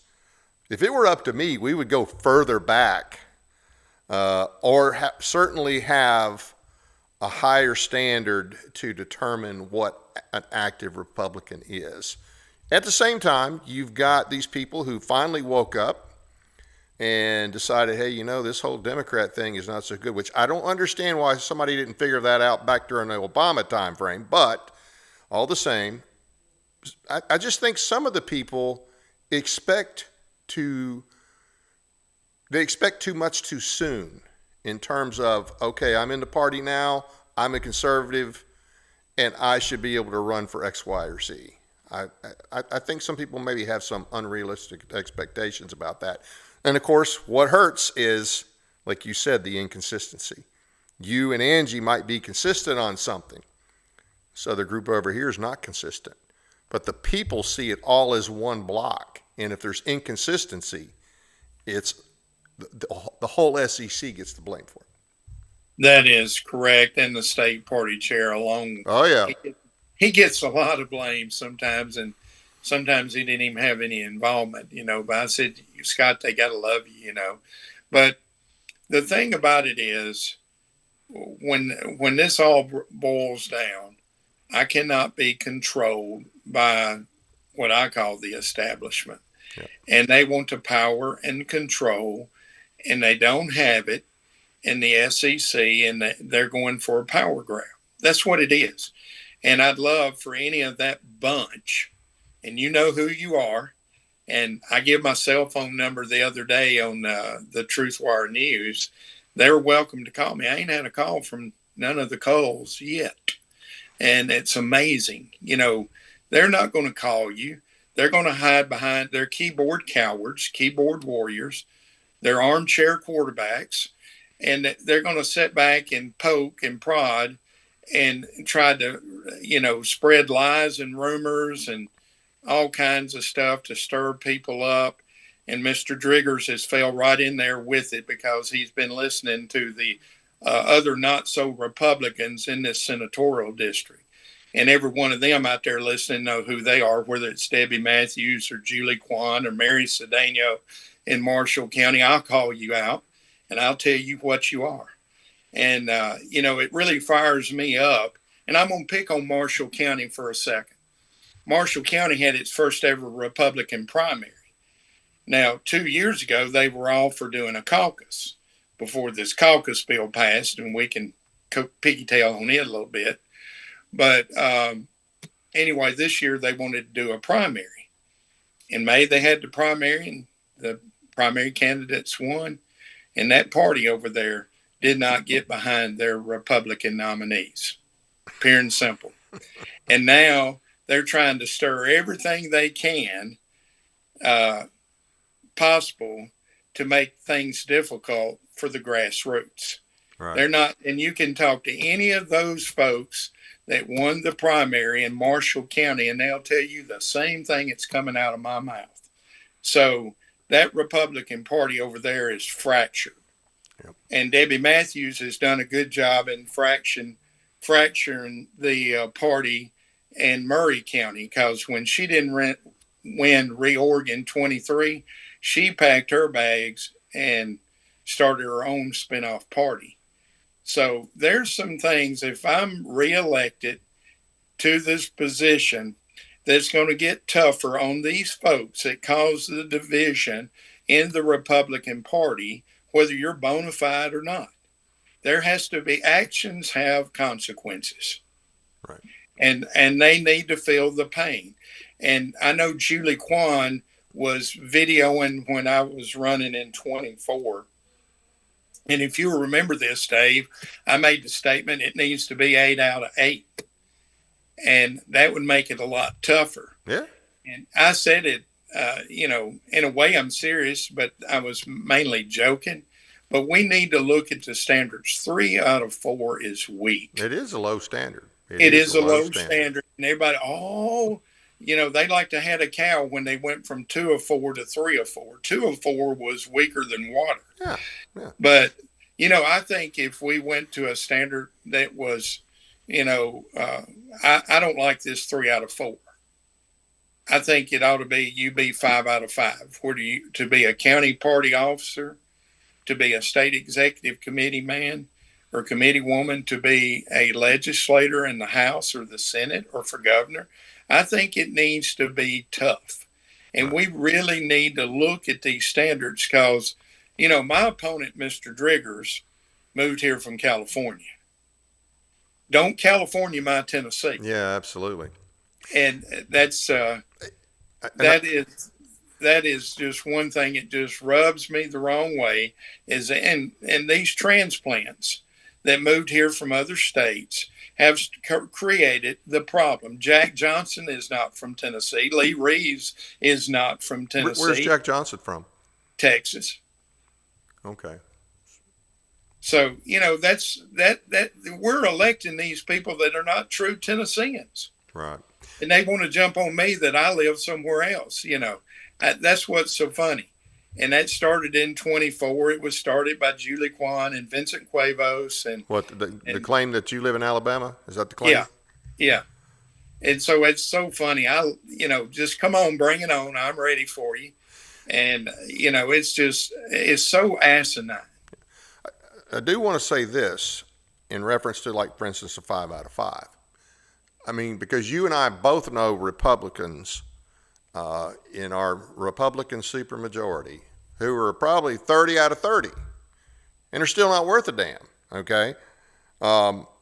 If it were up to me, we would go further back, or certainly have a higher standard to determine what an active Republican is. At the same time, you've got these people who finally woke up and decided, hey, this whole Democrat thing is not so good, which I don't understand why somebody didn't figure that out back during the Obama time frame. But all the same, I just think some of the people expect too much too soon, in terms of, okay, I'm in the party now, I'm a conservative, and I should be able to run for X, Y, or Z. I think some people maybe have some unrealistic expectations about that. And of course, what hurts is, like you said, the inconsistency. You and Angie might be consistent on something. So the group over here is not consistent. But the people see it all as one block. And if there's inconsistency, it's the whole SEC gets the blame for it.
That is correct. And the state party chair alone.
Oh, yeah.
He gets a lot of blame sometimes, and sometimes he didn't even have any involvement, But I said, Scott, they got to love you, But the thing about it is, when this all boils down, I cannot be controlled by what I call the establishment. Yeah. And they want to power and control, and they don't have it in the SEC, and they're going for a power grab. That's what it is. And I'd love for any of that bunch, and you know who you are, and I give my cell phone number the other day on the Truthwire News. They're welcome to call me. I ain't had a call from none of the Coles yet. And it's amazing. They're not going to call you. They're going to hide behind their keyboard cowards, keyboard warriors, their armchair quarterbacks, and they're going to sit back and poke and prod and try to, spread lies and rumors and all kinds of stuff to stir people up. And Mr. Driggers has fell right in there with it, because he's been listening to the other not so Republicans in this senatorial district. And every one of them out there listening know who they are, whether it's Debbie Matthews or Julie Kwan or Mary Cedeno in Marshall County. I'll call you out and I'll tell you what you are. And, it really fires me up. And I'm going to pick on Marshall County for a second. Marshall County had its first ever Republican primary. Now, 2 years ago, they were all for doing a caucus before this caucus bill passed, and we can pigtail on it a little bit. But anyway, this year they wanted to do a primary. In May, they had the primary, and the primary candidates won. And that party over there did not get behind their Republican nominees, pure and simple. And now they're trying to stir everything they can possible to make things difficult for the grassroots.
Right.
They're not, and you can talk to any of those folks that won the primary in Marshall County, and they'll tell you the same thing that's coming out of my mouth. So that Republican Party over there is fractured.
Yep.
And Debbie Matthews has done a good job in fracturing the party in Murray County, because when she didn't win reorg in 23, she packed her bags and started her own spinoff party. So there's some things, if I'm reelected to this position, that's going to get tougher on these folks that cause the division in the Republican Party, whether you're bona fide or not. There has to be, actions have consequences.
Right.
And they need to feel the pain. And I know Julie Kwan was videoing when I was running in 24. And if you remember this, Dave, I made the statement it needs to be 8 out of 8. And that would make it a lot tougher.
Yeah.
And I said it, in a way I'm serious, but I was mainly joking. But we need to look at the standards. 3 out of 4 is weak.
It is a low standard.
It is a low standard. And everybody, they like to have a cow when they went from 2 of 4 to 3 of 4. 2 of 4 was weaker than water.
Yeah. Yeah.
But, I think if we went to a standard that was, I don't like this 3 out of 4. I think it ought to be you be 5 out of 5. To be a county party officer, to be a state executive committee man or committee woman, to be a legislator in the House or the Senate or for governor. I think it needs to be tough. And we really need to look at these standards because, my opponent, Mr. Driggers, moved here from California. Don't California my Tennessee.
Yeah, absolutely.
And that's that is just one thing. It just rubs me the wrong way. And these transplants that moved here from other states have created the problem. Jack Johnson is not from Tennessee. Lee Reeves is not from Tennessee.
Where's Jack Johnson from?
Texas.
Okay.
So, that's that we're electing these people that are not true Tennesseans.
Right.
And they want to jump on me that I live somewhere else. That's what's so funny. And that started in 24. It was started by Julie Kwan and Vincent Cuevas. And
what, the claim that you live in Alabama? Is that the claim?
Yeah. Yeah. And so it's so funny. Just come on, bring it on. I'm ready for you. And, it's so asinine.
I do want to say this in reference to, like, for instance, a 5 out of 5. I mean, because you and I both know Republicans in our Republican supermajority who are probably 30 out of 30 and are still not worth a damn. Okay.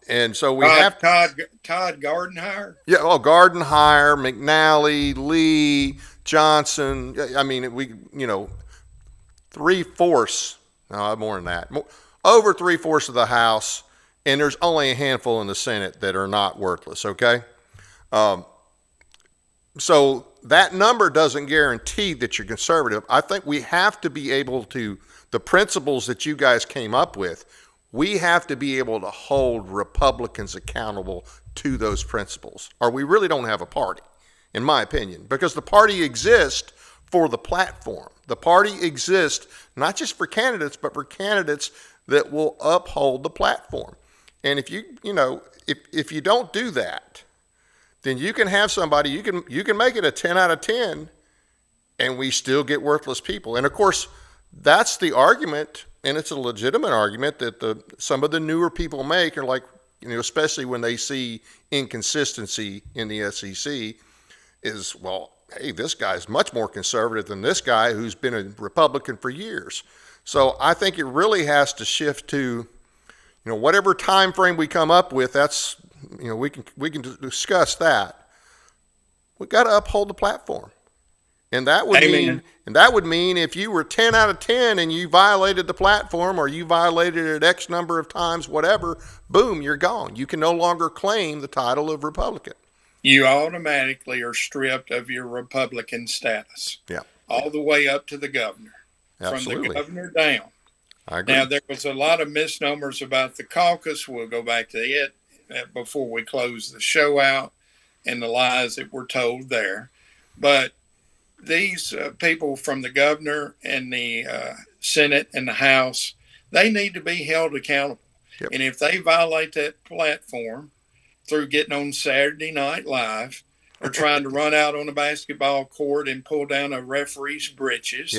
And so we have
Todd Gardenhire.
Yeah. Oh, Gardenhire, McNally, Lee, Johnson. I mean, 3/4, no, more than that, over 3/4 of the House. And there's only a handful in the Senate that are not worthless. Okay. So that number doesn't guarantee that you're conservative. I think we have to be able to, the principles that you guys came up with, we have to be able to hold Republicans accountable to those principles, or we really don't have a party, in my opinion, because the party exists for the platform. The party exists not just for candidates, but for candidates that will uphold the platform. And if if you don't do that, then you can have somebody, you can make it a 10 out of 10 and we still get worthless people. And of course, that's the argument, and it's a legitimate argument that some of the newer people make, are like, especially when they see inconsistency in the SEC, is, well, hey, this guy's much more conservative than this guy who's been a Republican for years. So I think it really has to shift to, whatever time frame we come up with, that's, we can discuss that. We got to uphold the platform. And that would mean if you were 10 out of 10 and you violated the platform, or you violated it X number of times, whatever, boom, you're gone. You can no longer claim the title of Republican.
You automatically are stripped of your Republican status.
Yeah.
All the way up to the governor.
Absolutely.
From the governor down.
I agree.
Now, there was a lot of misnomers about the caucus. We'll go back to it before we close the show out, and the lies that were told there. But these people from the governor and the Senate and the House, they need to be held accountable.
Yep.
And if they violate that platform through getting on Saturday Night Live or trying to run out on a basketball court and pull down a referee's britches,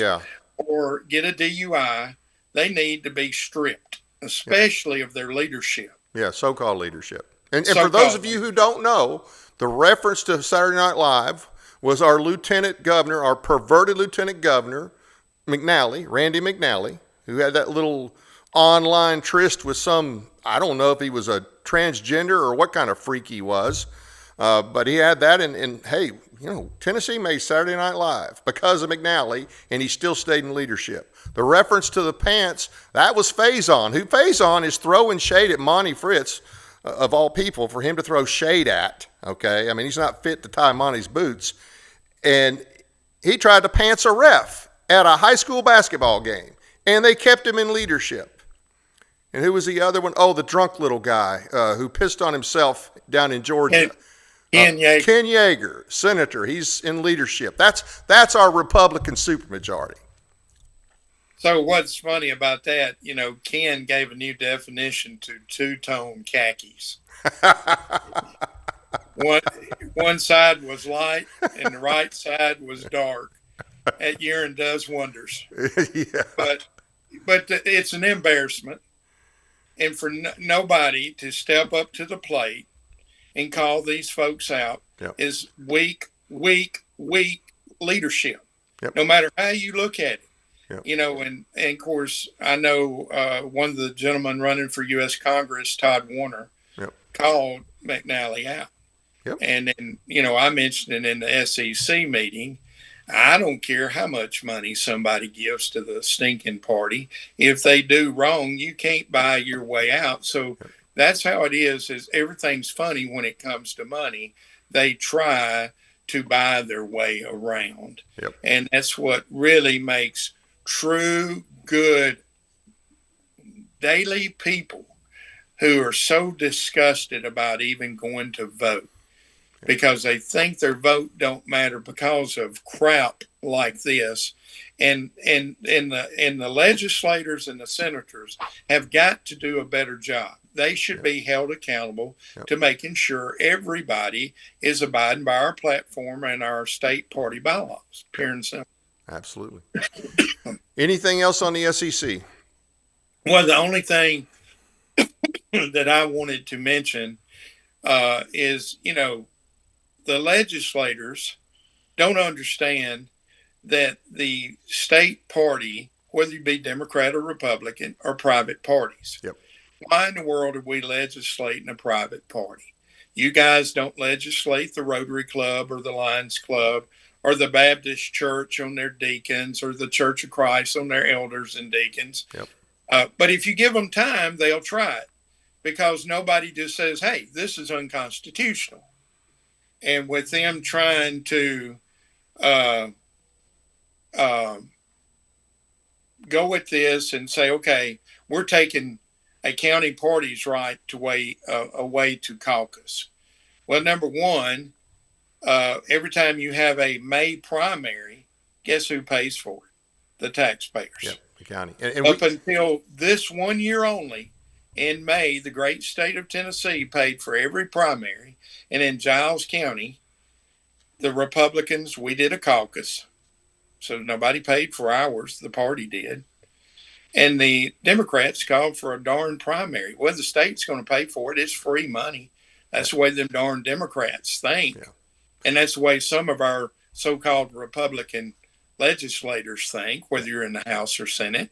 or get a DUI, they need to be stripped, especially of their leadership.
Yeah, so-called leadership. And for those of you who don't know, the reference to Saturday Night Live was our lieutenant governor, our perverted lieutenant governor, Randy McNally, who had that little online tryst with some, I don't know if he was a transgender or what kind of freak he was, but he had that, and hey, Tennessee made Saturday Night Live because of McNally, and he still stayed in leadership. The reference to the pants, that was Faison, who Faison is throwing shade at Monty Fritz, of all people, for him to throw shade at, okay? I mean, he's not fit to tie Monty's boots. And he tried to pants a ref at a high school basketball game, and they kept him in leadership. And who was the other one? Oh, the drunk little guy who pissed on himself down in Georgia.
Ken Yeager.
Ken Yeager, senator. He's in leadership. That's our Republican supermajority.
So what's funny about that, Ken gave a new definition to two-tone khakis. One side was light and the right side was dark. That urine does wonders.
Yeah.
But it's an embarrassment. And for nobody to step up to the plate and call these folks out is weak leadership.
Yep.
No matter how you look at it.
Yep.
And of course, I know one of the gentlemen running for U.S. Congress, Todd Warner, called McNally out.
Yep.
And then, I mentioned it in the SEC meeting. I don't care how much money somebody gives to the stinking party. If they do wrong, you can't buy your way out. So that's how it is everything's funny when it comes to money. They try to buy their way around.
Yep.
And that's what really makes true, good, daily people who are so disgusted about even going to vote because they think their vote don't matter because of crap like this. And the legislators and the senators have got to do a better job. They should be held accountable to making sure everybody is abiding by our platform and our state party bylaws, pure and simple.
Absolutely. Anything else on the SEC?
Well, the only thing that I wanted to mention is, the legislators don't understand that the state party, whether you be Democrat or Republican, are private parties.
Yep.
Why in the world are we legislating a private party? You guys don't legislate the Rotary Club or the Lions Club or the Baptist Church on their deacons or the Church of Christ on their elders and deacons.
Yep.
But if you give them time, they'll try it because nobody just says, hey, this is unconstitutional. And with them trying to go with this and say, okay, we're taking a county party's right to away to caucus. Well, number one, every time you have a May primary, guess who pays for it? The taxpayers.
Yep, the county.
Up until this 1 year only, in May, the great state of Tennessee paid for every primary. And in Giles County, the Republicans, we did a caucus. So nobody paid for ours. The party did. And the Democrats called for a darn primary. Well, the state's going to pay for it. It's free money. That's the way them darn Democrats think. Yeah. And that's the way some of our so-called Republican legislators think, whether you're in the House or Senate.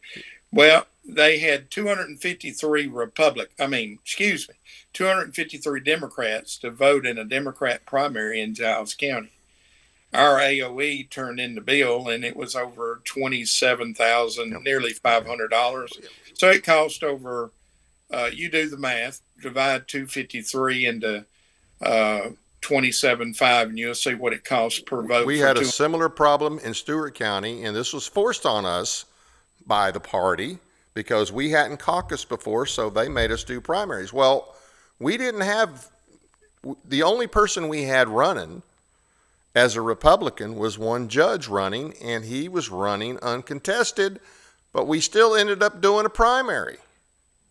Well, they had 253 253 Democrats to vote in a Democrat primary in Giles County. Our AOE turned in the bill, and it was over 27,000,
Yep.
nearly $500. So it cost over. You do the math. Divide 253 into 27.5, and you'll see what it costs per vote.
We had a similar problem in Stewart County, and this was forced on us by the party because we hadn't caucused before, so they made us do primaries. Well, we didn't have, the only person we had running as a Republican was one judge running, and he was running uncontested, but we still ended up doing a primary.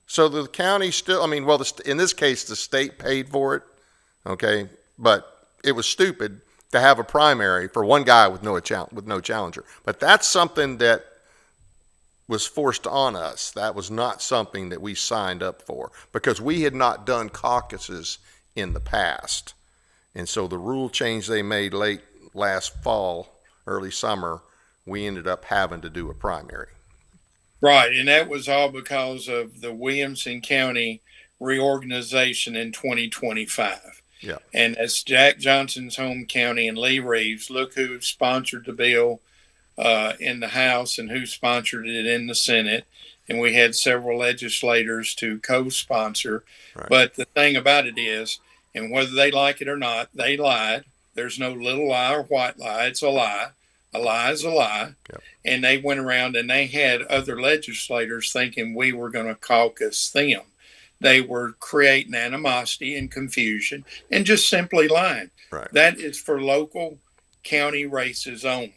So the county still, in this case, the state paid for it, okay, but it was stupid to have a primary for one guy with no challenger. But that's something that was forced on us. That was not something that we signed up for because we had not done caucuses in the past. And so the rule change they made late last fall, early summer, we ended up having to do a primary.
Right, and that was all because of the Williamson County reorganization in 2025.
Yeah.
And as Jack Johnson's home county and Lee Reeves, look who sponsored the bill in the House and who sponsored it in the Senate. And we had several legislators to co-sponsor. Right. But the thing about it is, and whether they like it or not, they lied. There's no little lie or white lie. It's a lie. A lie is a lie. Yep. And they went around and they had other legislators thinking we were going to caucus them. They were creating animosity and confusion and just simply lying.
Right.
That is for local county races only.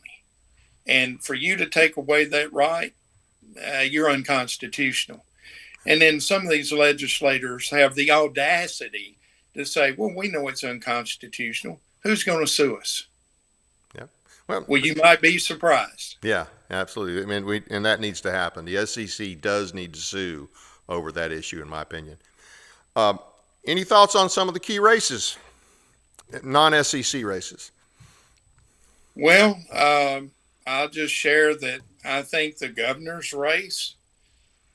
And for you to take away that right, you're unconstitutional. And then some of these legislators have the audacity to say, well, we know it's unconstitutional. Who's going to sue us?
Yeah.
Well, you might be surprised.
Yeah, absolutely. And that needs to happen. The SEC does need to sue over that issue, in my opinion. Any thoughts on some of the key races, non-SEC races?
Well, I'll just share that I think the governor's race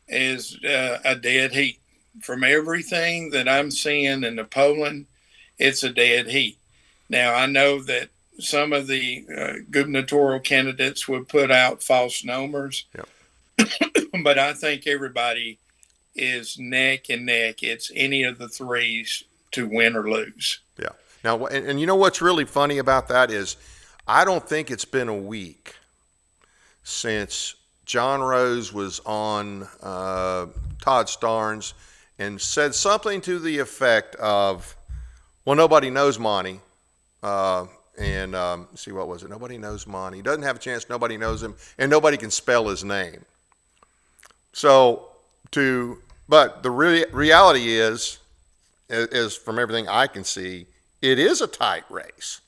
is a dead heat. From everything that I'm seeing in the polling, it's a dead heat. Now, I know that some of the gubernatorial candidates would put out false numbers, yep. But I think everybody is neck and neck. It's any of the threes to win or lose.
Yeah. Now, and you know what's really funny about that is I don't think it's been a week since John Rose was on Todd Starnes and said something to the effect of, well, nobody knows Monty. See, what was it? Nobody knows Monty. He doesn't have a chance. Nobody knows him. And nobody can spell his name. But the reality is from everything I can see, it is a tight race.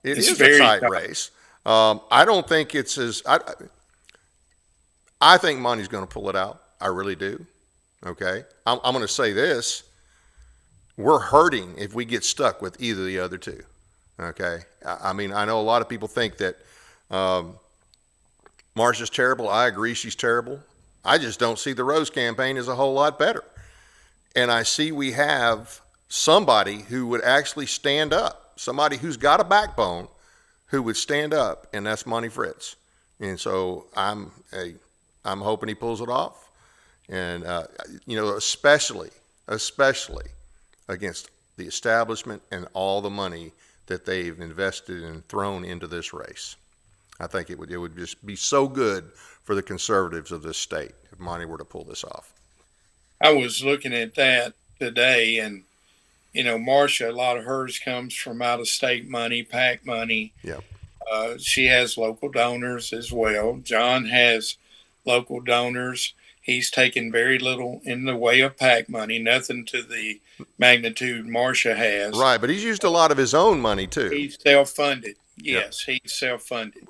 It's a tight race. I don't think it's as, I think Monty's going to pull it out. I really do. Okay. I'm going to say this. We're hurting if we get stuck with either of the other two. Okay. I know a lot of people think that Marsha's terrible. I agree she's terrible. I just don't see the Rose campaign as a whole lot better. And I see we have somebody who would actually stand up, somebody who's got a backbone who would stand up, and that's Monty Fritz. And so I'm hoping he pulls it off. And, especially against the establishment and all the money that they've invested and thrown into this race. I think it would just be so good for the conservatives of this state if Monty were to pull this off.
I was looking at that today, and, Marsha, a lot of hers comes from out-of-state money, PAC money.
Yep.
She has local donors as well. John has local donors. He's taken very little in the way of PAC money, nothing to the magnitude Marsha has.
Right, but he's used a lot of his own money, too.
He's self-funded. Yes, yep. He's self-funded.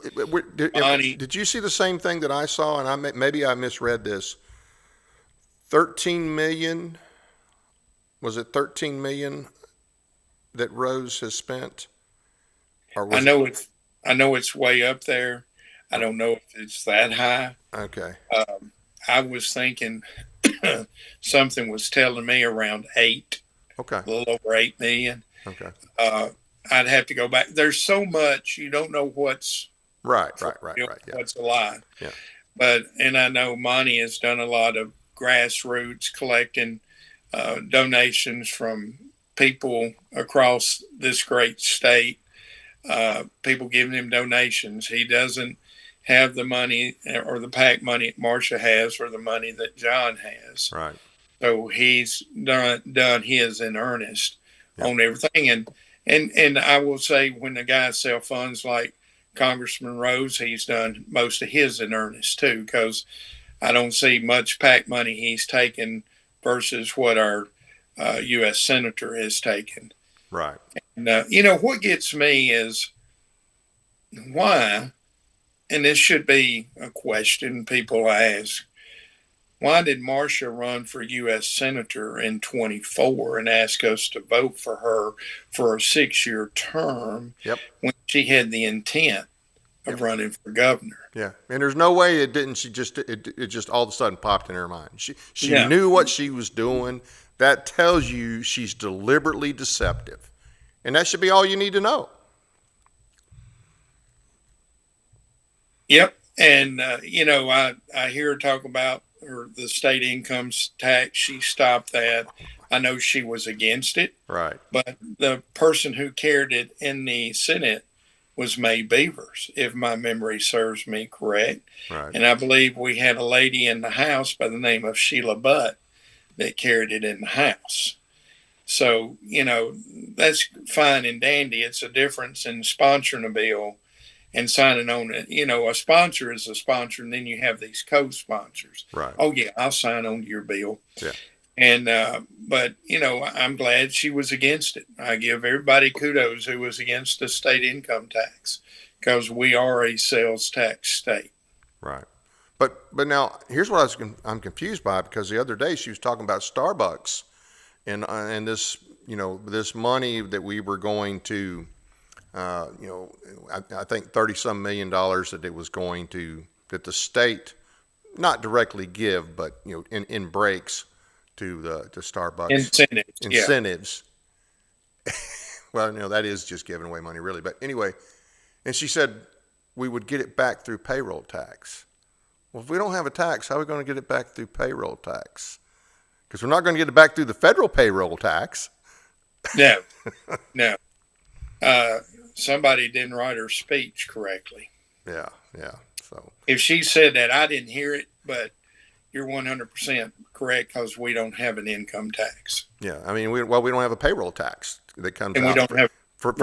Did you see the same thing that I saw? And maybe I misread this. 13 million, was it 13 million that Rose has spent?
I know it's way up there. I don't know if it's that high.
Okay.
I was thinking something was telling me around 8,
Okay.
a little over 8 million.
Okay.
I'd have to go back. There's so much you don't know what's
Right.
for real,
Yeah.
what's a lie.
Yeah.
But and I know Monty has done a lot of grassroots collecting donations from people across this great state. People giving him donations. He doesn't have the money or the PAC money Marcia has or the money that John has.
Right.
So he's done his in earnest
Yep.
on everything. And I will say when the guys sell funds like Congressman Rose, he's done most of his in earnest too, because I don't see much PAC money he's taken versus what our U.S. Senator has taken.
Right.
And, what gets me is why, and this should be a question people ask, why did Marcia run for U.S. Senator in 24 and ask us to vote for her for a 6-year term when she had the intent of running for governor?
Yeah, and there's no way it didn't. It just all of a sudden popped in her mind. She
Yeah.
knew what she was doing. That tells you she's deliberately deceptive, and that should be all you need to know.
Yep, and I hear her talk about the state income tax. She stopped that. I know she was against it,
Right.
but the person who carried it in the Senate was May Beavers, if my memory serves me correct.
Right.
And I believe we had a lady in the House by the name of Sheila Butt that carried it in the House. So, that's fine and dandy. It's a difference in sponsoring a bill and signing on it. A sponsor is a sponsor, and then you have these co-sponsors.
Right.
Oh, yeah, I'll sign on to your bill.
Yeah.
And, but, I'm glad she was against it. I give everybody kudos who was against the state income tax, because we are a sales tax state.
Right. But now here's what I'm confused by, because the other day she was talking about Starbucks and this, this money that we were going to, I think $30-some million that it was going to, that the state not directly give, but in breaks to Starbucks incentives. Yeah. Well, that is just giving away money, really. But anyway, and she said we would get it back through payroll tax. Well, if we don't have a tax, how are we going to get it back through payroll tax? Because we're not going to get it back through the federal payroll tax.
No. Somebody didn't write her speech correctly.
Yeah. So
if she said that, I didn't hear it, but you're 100% correct, because we don't have an income tax.
Yeah, I mean, we don't have a payroll tax that comes
and
out.
We don't have
for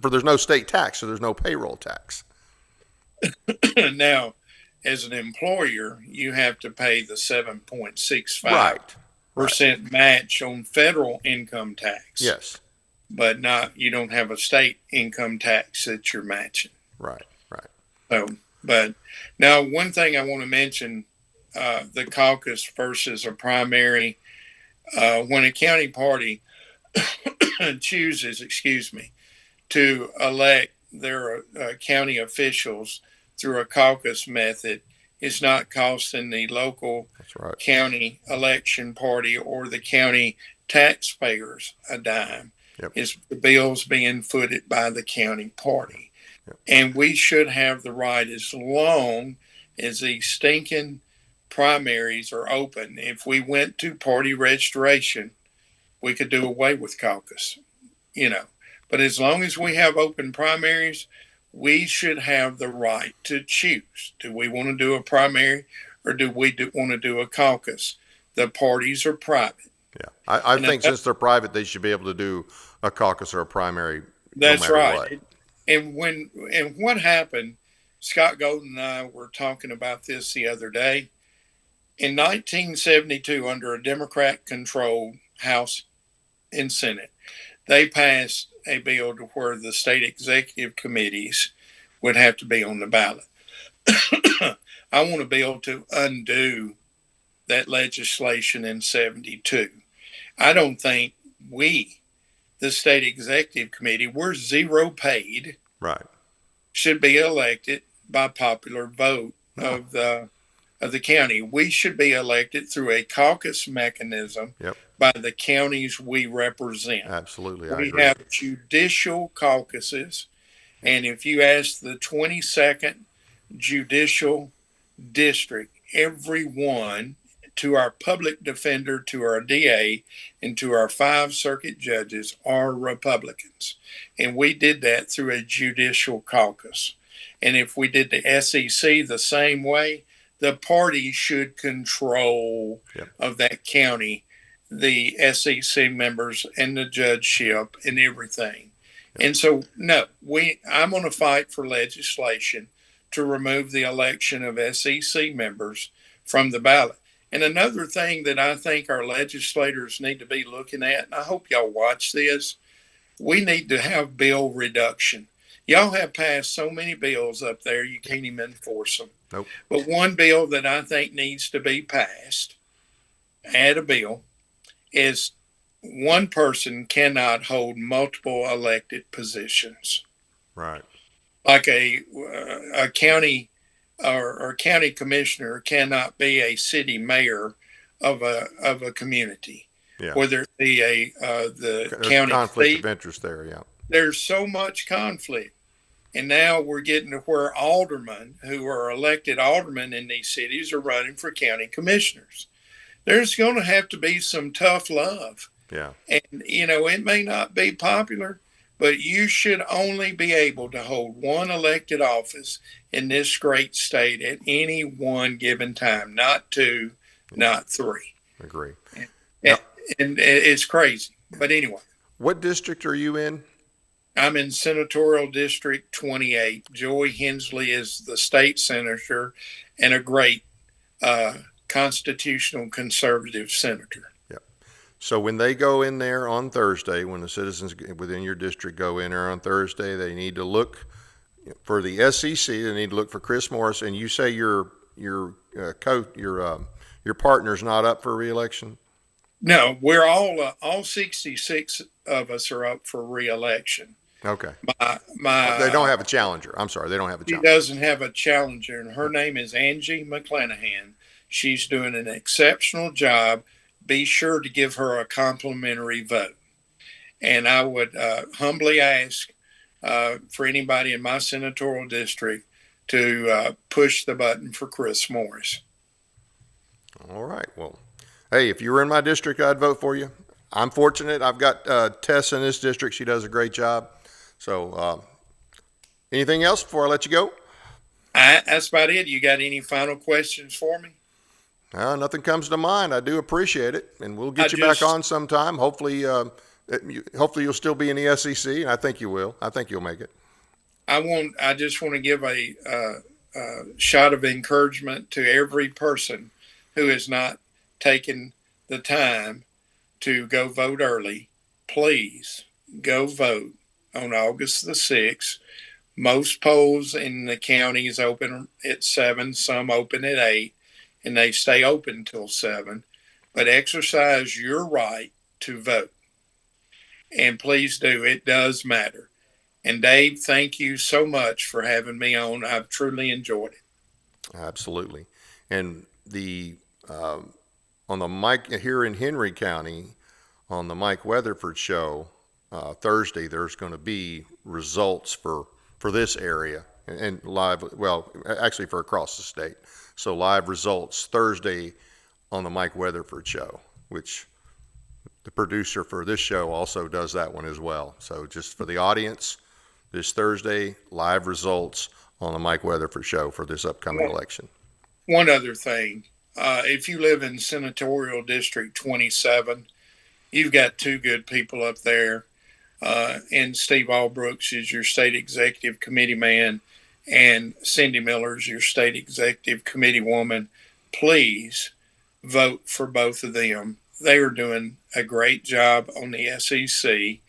there's no state tax, so there's no payroll tax.
Now, as an employer, you have to pay the 7.65% match on federal income tax.
Yes.
But you don't have a state income tax that you're matching.
Right.
So, but now one thing I want to mention, the caucus versus a primary, when a county party chooses, to elect their county officials through a caucus method, it's not costing the local county election party or the county taxpayers a dime.
Yep.
It's the bills being footed by the county party.
Yep.
And we should have the right, as long as these stinking primaries are open. If we went to party registration, we could do away with caucus, But as long as we have open primaries, we should have the right to choose. Do we want to do a primary, or do we want to do a caucus? The parties are private.
Yeah, I think since they're private, they should be able to do a caucus or a primary.
That's
no matter
right.
What.
And what happened, Scott Golden and I were talking about this the other day. In 1972, under a Democrat-controlled House and Senate, they passed a bill to where the state executive committees would have to be on the ballot. I want a bill to undo that legislation in 72. I don't think we, the state executive committee, we're zero paid.
Right.
Should be elected by popular vote of the of the county. We should be elected through a caucus mechanism
Yep.
by the counties we represent.
Absolutely. I
We
agree.
have judicial caucuses, and if you ask the 22nd judicial district, everyone, to our public defender, to our DA, and to our 5 circuit judges, are Republicans. And we did that through a judicial caucus. And if we did the SEC the same way, the party should control of that county, the SEC members and the judgeship and everything. And so, no, I'm going to fight for legislation to remove the election of SEC members from the ballot. And another thing that I think our legislators need to be looking at, and I hope y'all watch this, we need to have bill reduction. Y'all have passed so many bills up there, you can't even enforce them.
Nope.
But one bill that I think needs to be passed, add a bill, is one person cannot hold multiple elected positions.
Right.
Like a county or county commissioner cannot be a city mayor of a community.
Yeah.
Whether it be the
There's
county
conflict
seat.
of interest there. Yeah.
There's so much conflict. And now we're getting to where aldermen who are elected aldermen in these cities are running for county commissioners. There's going to have to be some tough love.
Yeah.
And, it may not be popular, but you should only be able to hold one elected office in this great state at any one given time, not two, not three.
Agree.
And it's crazy. But anyway.
What district are you in?
I'm in Senatorial District 28. Joy Hensley is the state senator and a great constitutional conservative senator.
So when they go in there on Thursday, when the citizens within your district go in there on Thursday, they need to look for the SEC. They need to look for Chris Morris. And you say your partner's not up for re-election?
No, we're all 66 of us are up for re-election.
Okay.
They
don't have a challenger. I'm sorry, they don't have a challenger.
She doesn't have a challenger, and her name is Angie McClanahan. She's doing an exceptional job. Be sure to give her a complimentary vote. And I would humbly ask for anybody in my senatorial district to push the button for Chris Morris.
All right. Well, hey, if you were in my district, I'd vote for you. I'm fortunate. I've got Tess in this district. She does a great job. So anything else before I let you go?
That's about it. You got any final questions for me?
Nothing comes to mind. I do appreciate it, and we'll get you back on sometime. Hopefully you'll still be in the SEC, and I think you will. I think you'll make it.
I just want to give a shot of encouragement to every person who has not taken the time to go vote early. Please go vote on August the 6th. Most polls in the counties open at 7, some open at 8. And they stay open till 7, but exercise your right to vote. And please do. It does matter. And Dave, thank you so much for having me on. I've truly enjoyed it.
Absolutely. And on the Mike here in Henry County, on the Mike Weatherford show, Thursday, there's going to be results for this area and live, well, actually for across the state. So live results Thursday on the Mike Weatherford show, which the producer for this show also does that one as well. So just for the audience, this Thursday, live results on the Mike Weatherford show for this upcoming election.
One other thing, if you live in Senatorial District 27, you've got two good people up there. And Steve Allbrooks is your state executive committee man, and Cindy Miller is your state executive committee woman. Please vote for both of them. They are doing a great job on the SEC.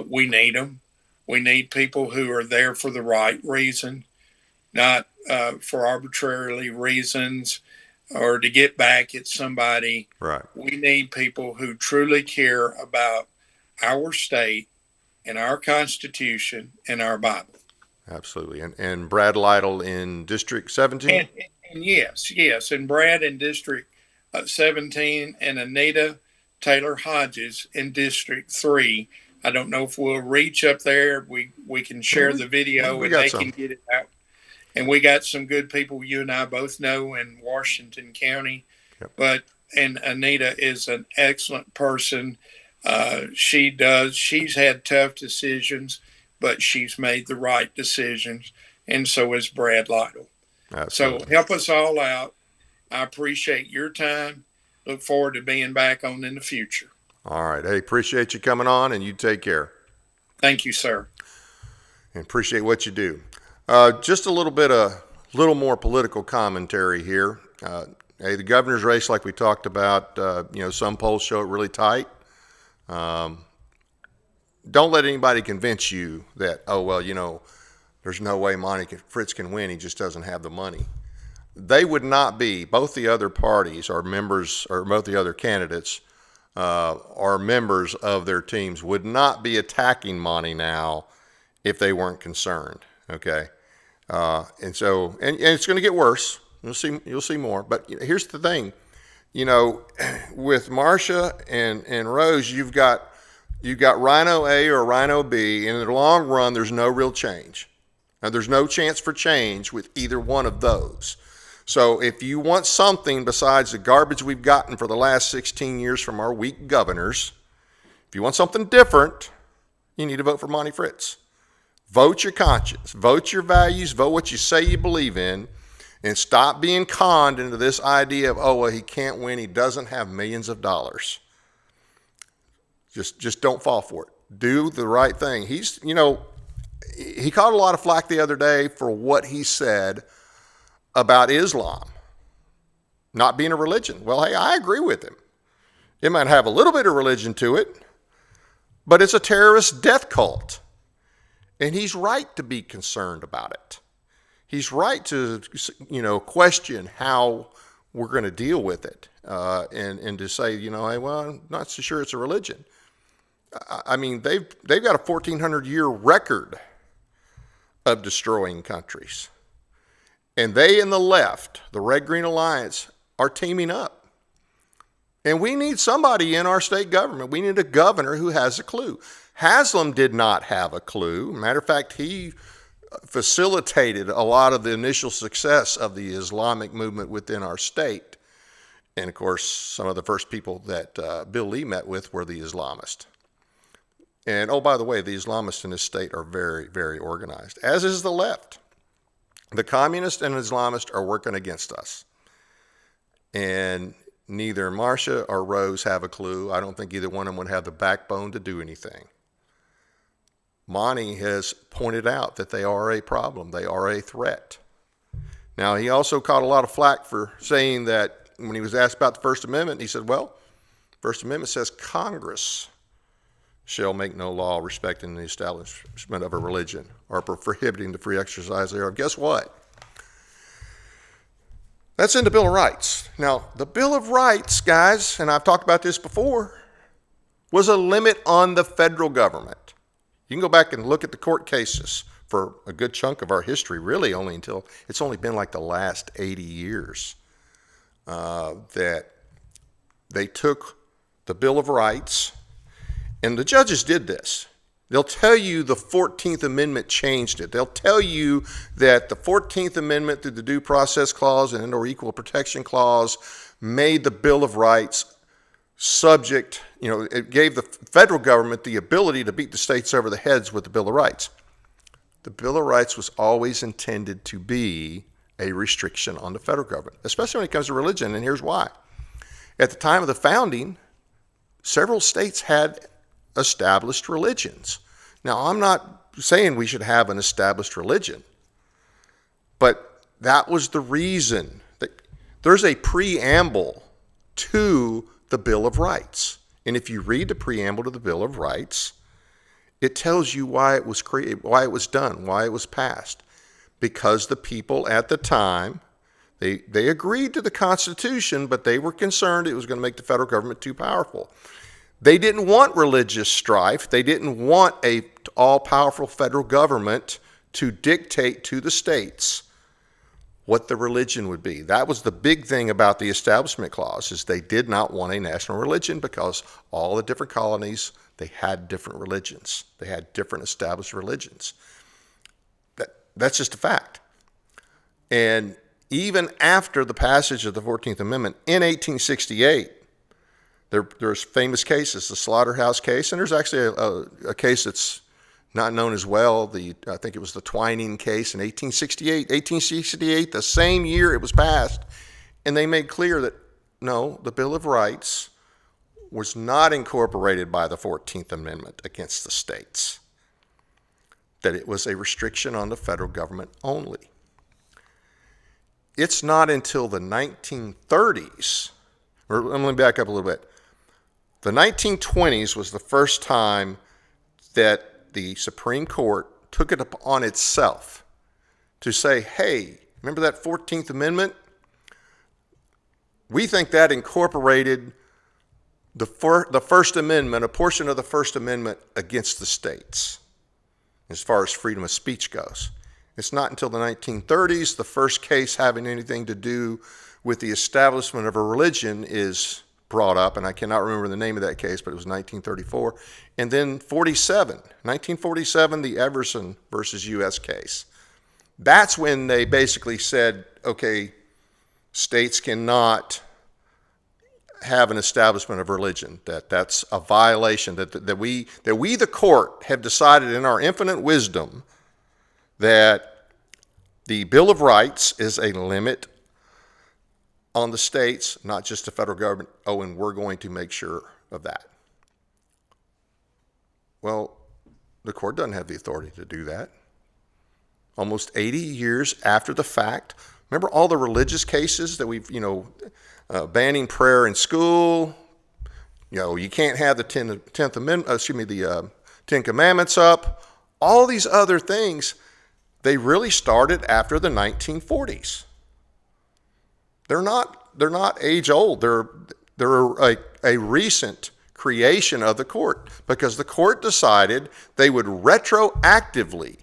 We need them. We need people who are there for the right reason, not for arbitrarily reasons or to get back at somebody.
Right.
We need people who truly care about our state and our Constitution and our Bible.
Absolutely. And Brad Lytle in District 17?
And yes. And Brad in District 17 and Anita Taylor Hodges in District 3. I don't know if we'll reach up there. We can share the video
we
and
got
they
some.
can get it out. And we got some good people you and I both know in Washington County.
Yep.
And Anita is an excellent person. She's had tough decisions, but she's made the right decisions. And so is Brad Lytle.
Absolutely.
So help us all out. I appreciate your time. Look forward to being back on in the future.
All right. Hey, appreciate you coming on, and you take care.
Thank you, sir.
And appreciate what you do. Just a little more political commentary here. Hey, the governor's race, like we talked about, some polls show it really tight. Don't let anybody convince you that, there's no way Monty Fritz can win. He just doesn't have the money. They would not be, both the other parties are members, or both the other candidates are members of their teams, would not be attacking Monty now if they weren't concerned. Okay. And it's going to get worse. You'll see more. But here's the thing, with Marcia and Rose, you've got Rhino A or Rhino B, and in the long run, there's no real change. Now, there's no chance for change with either one of those. So if you want something besides the garbage we've gotten for the last 16 years from our weak governors, if you want something different, you need to vote for Monty Fritz. Vote your conscience, vote your values, vote what you say you believe in, and stop being conned into this idea of, he can't win, he doesn't have millions of dollars. Just don't fall for it. Do the right thing. He caught a lot of flack the other day for what he said about Islam not being a religion. Well, hey, I agree with him. It might have a little bit of religion to it, but it's a terrorist death cult. And he's right to be concerned about it. He's right to, question how we're going to deal with it, and to say, hey, well, I'm not so sure it's a religion. I mean, they've got a 1,400-year record of destroying countries. And they and the left, the Red-Green Alliance, are teaming up. And we need somebody in our state government. We need a governor who has a clue. Haslam did not have a clue. Matter of fact, he facilitated a lot of the initial success of the Islamic movement within our state. And of course, some of the first people that Bill Lee met with were the Islamists. And by the way, the Islamists in this state are very, very organized, as is the left. The communists and Islamists are working against us. And neither Marcia or Rose have a clue. I don't think either one of them would have the backbone to do anything. Monty has pointed out that they are a problem. They are a threat. Now, he also caught a lot of flack for saying that when he was asked about the First Amendment, he said, well, First Amendment says Congress shall make no law respecting the establishment of a religion or prohibiting the free exercise thereof. Guess what? That's in the Bill of Rights. Now, the Bill of Rights, guys, and I've talked about this before, was a limit on the federal government. You can go back and look at the court cases for a good chunk of our history, really it's only been like the last 80 years that they took the Bill of Rights, and the judges did this. They'll tell you the 14th Amendment changed it. They'll tell you that the 14th Amendment through the Due Process Clause and or Equal Protection Clause made the Bill of Rights subject, it gave the federal government the ability to beat the states over the heads with the Bill of Rights. The Bill of Rights was always intended to be a restriction on the federal government, especially when it comes to religion, and here's why. At the time of the founding, several states had established religions. Now, I'm not saying we should have an established religion, but that was the reason. That there's a preamble to the Bill of Rights. And if you read the preamble to the Bill of Rights, it tells you why it was created, why it was done, why it was passed. Because the people at the time, they agreed to the Constitution, but they were concerned it was going to make the federal government too powerful. They didn't want religious strife. They didn't want a all-powerful federal government to dictate to the states what the religion would be. That was the big thing about the Establishment Clause, is they did not want a national religion because all the different colonies, they had different religions. They had different established religions. That's just a fact. And even after the passage of the 14th Amendment in 1868, there's famous cases, the Slaughterhouse case, and there's actually a case that's not known as well. I think it was the Twining case in 1868. 1868, the same year it was passed, and they made clear that no, the Bill of Rights was not incorporated by the 14th Amendment against the states, that it was a restriction on the federal government only. It's not until the 1930s, or let me back up a little bit. The 1920s was the first time that the Supreme Court took it upon itself to say, hey, remember that 14th Amendment? We think that incorporated the First Amendment, a portion of the First Amendment against the states, as far as freedom of speech goes. It's not until the 1930s, the first case having anything to do with the establishment of a religion is brought up, and I cannot remember the name of that case, but it was 1934. And then 1947, the Everson versus U.S. case. That's when they basically said, okay, states cannot have an establishment of religion, that's a violation, that we, the court, have decided in our infinite wisdom that the Bill of Rights is a limit on the states, not just the federal government. Oh, and we're going to make sure of that. Well, the court doesn't have the authority to do that. Almost 80 years after the fact. Remember all the religious cases that we've, banning prayer in school. You can't have the 10th Amendment, the 10 Commandments up. All these other things, they really started after the 1940s. They're not age old. They're a recent creation of the court, because the court decided they would retroactively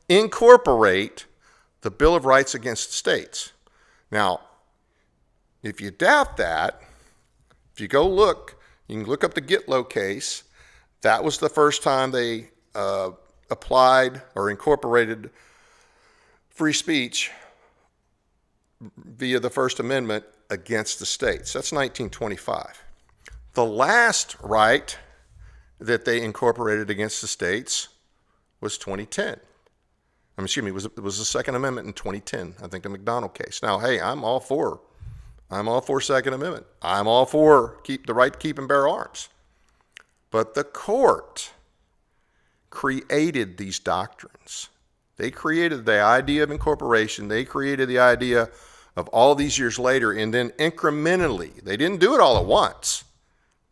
incorporate the Bill of Rights against the states. Now, if you doubt that, if you go look, you can look up the Gitlow case. That was the first time they applied or incorporated free speech via the First Amendment against the states. That's 1925. The last right that they incorporated against the states was 2010. It was the Second Amendment in 2010. I think the McDonald case. Now, hey, I'm all for Second Amendment. I'm all for the right to keep and bear arms. But the court created these doctrines. They created the idea of incorporation. They created the idea of all these years later, and then incrementally. They didn't do it all at once.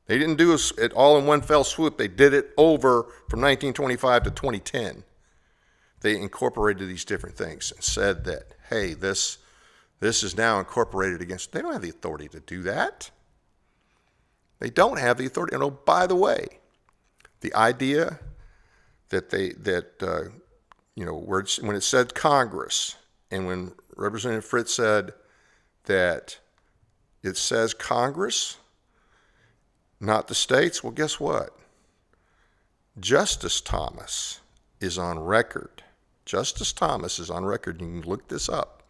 They didn't do it all in one fell swoop. They did it over from 1925 to 2010. They incorporated these different things and said that, hey, this is now incorporated against. They don't have the authority to do that. They don't have the authority. And oh, by the way, the idea that when it said Congress, and when Representative Fritz said that it says Congress, not the states, well, guess what? Justice Thomas is on record. Justice Thomas is on record, you can look this up,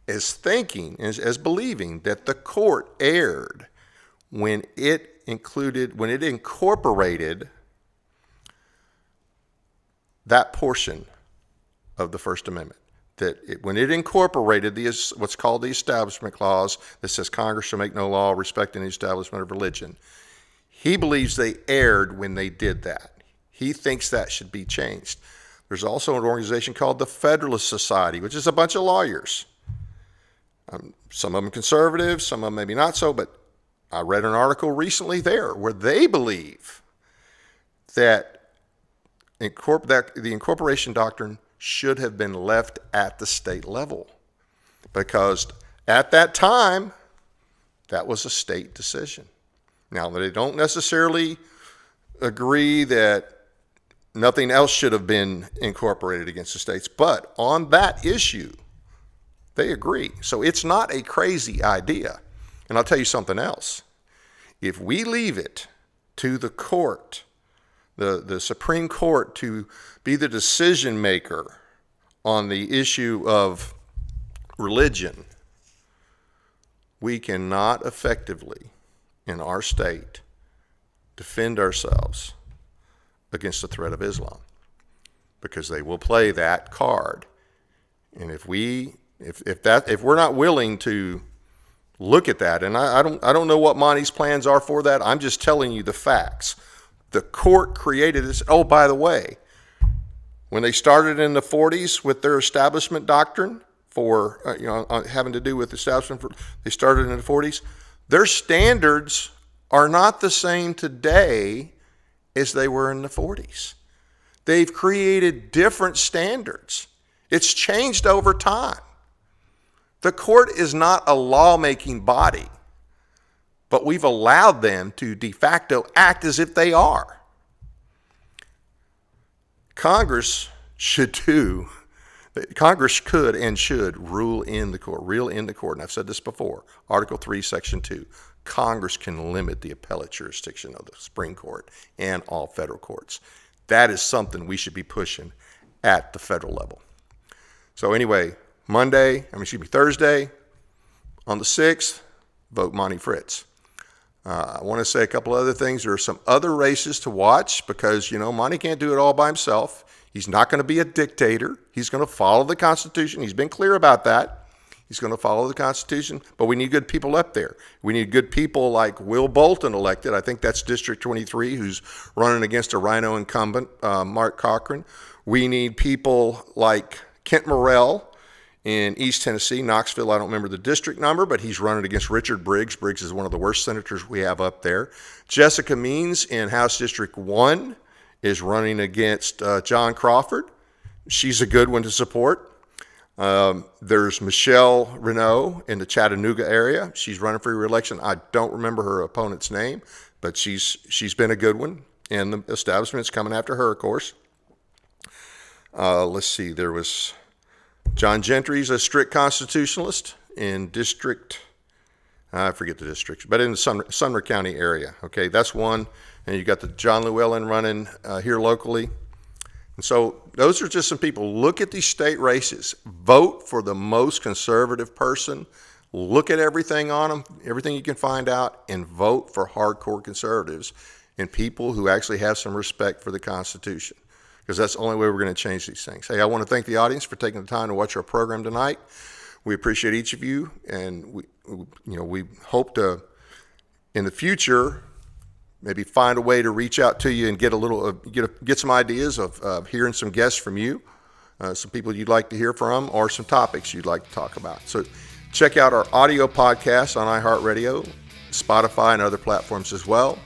as believing that the court erred when it incorporated that portion of the First Amendment. When it incorporated what's called the Establishment Clause that says Congress shall make no law respecting the establishment of religion, he believes they erred when they did that. He thinks that should be changed. There's also an organization called the Federalist Society, which is a bunch of lawyers. Some of them conservative, some of them maybe not so, but I read an article recently there where they believe that the incorporation doctrine should have been left at the state level, because at that time, that was a state decision. Now, they don't necessarily agree that nothing else should have been incorporated against the states, but on that issue, They agree. So it's not a crazy idea. And I'll tell you something else. If we leave it to the court, the Supreme Court, to be the decision maker on the issue of religion, we cannot effectively in our state defend ourselves against the threat of Islam, because they will play that card. And if we're not willing to look at that, and I don't know what Monty's plans are for that. I'm just telling you the facts. The court created this. Oh, by the way, when they started in the 40s with their establishment doctrine for having to do with establishment, they started in the 40s. Their standards are not the same today as they were in the 40s. They've created different standards. It's changed over time. The court is not a lawmaking body, but we've allowed them to de facto act as if they are. Congress could and should rule in the court. And I've said this before, Article 3, Section 2. Congress can limit the appellate jurisdiction of the Supreme Court and all federal courts. That is something we should be pushing at the federal level. So anyway, Thursday on the 6th, vote Monty Fritz. I want to say a couple other things. There are some other races to watch because, Monty can't do it all by himself. He's not going to be a dictator. He's going to follow the Constitution. He's been clear about that. He's going to follow the Constitution, but we need good people up there. We need good people like Will Bolton elected. I think that's District 23, who's running against a Rhino incumbent, Mark Cochran. We need people like Kent Morrell in East Tennessee, Knoxville. I don't remember the district number, but he's running against Richard Briggs. Briggs is one of the worst senators we have up there. Jessica Means in House District 1 is running against John Crawford. She's a good one to support. There's Michelle Renault in the Chattanooga area. She's running for re-election. I don't remember her opponent's name, but she's been a good one, and the establishment's coming after her, of course. Let's see. There was John Gentry's a strict constitutionalist in district, I forget the district, but in the Sumner County area. Okay, that's one. And you got the John Llewellyn running here locally. And so those are just some people. Look at these state races. Vote for the most conservative person. Look at everything on them, everything you can find out, and vote for hardcore conservatives and people who actually have some respect for the Constitution, because that's the only way we're going to change these things. Hey, I want to thank the audience for taking the time to watch our program tonight. We appreciate each of you, and we hope to, in the future, maybe find a way to reach out to you and get some ideas of hearing some guests from you, some people you'd like to hear from, or some topics you'd like to talk about. So check out our audio podcast on iHeartRadio, Spotify, and other platforms as well.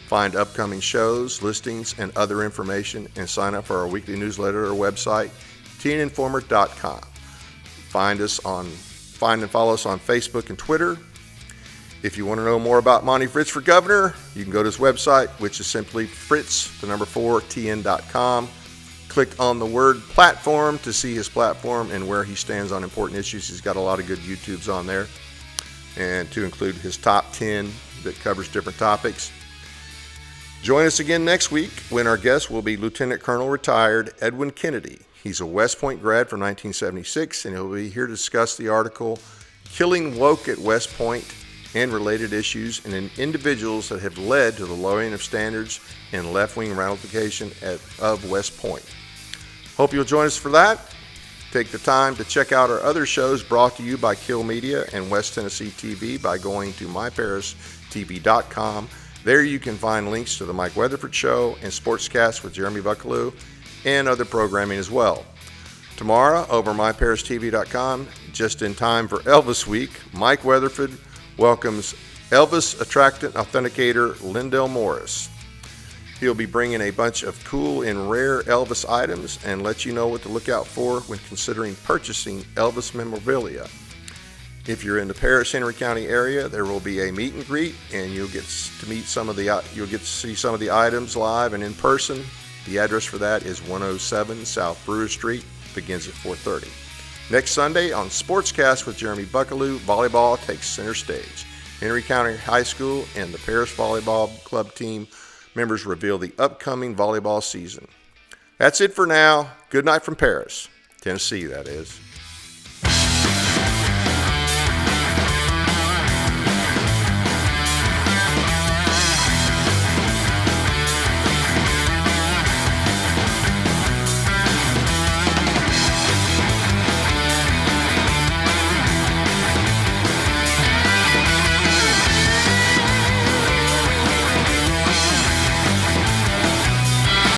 Find upcoming shows, listings, and other information, and sign up for our weekly newsletter or website, teeninformer.com. Find and follow us on Facebook and Twitter. If you want to know more about Monty Fritz for governor, you can go to his website, which is simply fritz4tn.com. Click on the word platform to see his platform and where he stands on important issues. He's got a lot of good YouTubes on there, and to include his top 10 that covers different topics. Join us again next week when our guest will be Lieutenant Colonel retired Edwin Kennedy. He's a West Point grad from 1976, and he'll be here to discuss the article Killing Woke at West Point and related issues and individuals that have led to the lowering of standards and left-wing ramification of West Point. Hope you'll join us for that. Take the time to check out our other shows brought to you by Kill Media and West Tennessee TV by going to myparistv.com. There you can find links to the Mike Weatherford Show and Sportscast with Jeremy Buckaloo and other programming as well. Tomorrow over myparistv.com, just in time for Elvis Week, Mike Weatherford welcomes Elvis Attractant Authenticator Lindell Morris. He'll be bringing a bunch of cool and rare Elvis items and let you know what to look out for when considering purchasing Elvis memorabilia. If you're in the Paris-Henry County area, there will be a meet and greet, and you'll get to see some of the items live and in person. The address for that is 107 South Brewer Street. Begins at 4:30. Next Sunday on Sportscast with Jeremy Buckaloo, volleyball takes center stage. Henry County High School and the Paris Volleyball Club team members reveal the upcoming volleyball season. That's it for now. Good night from Paris, Tennessee, that is.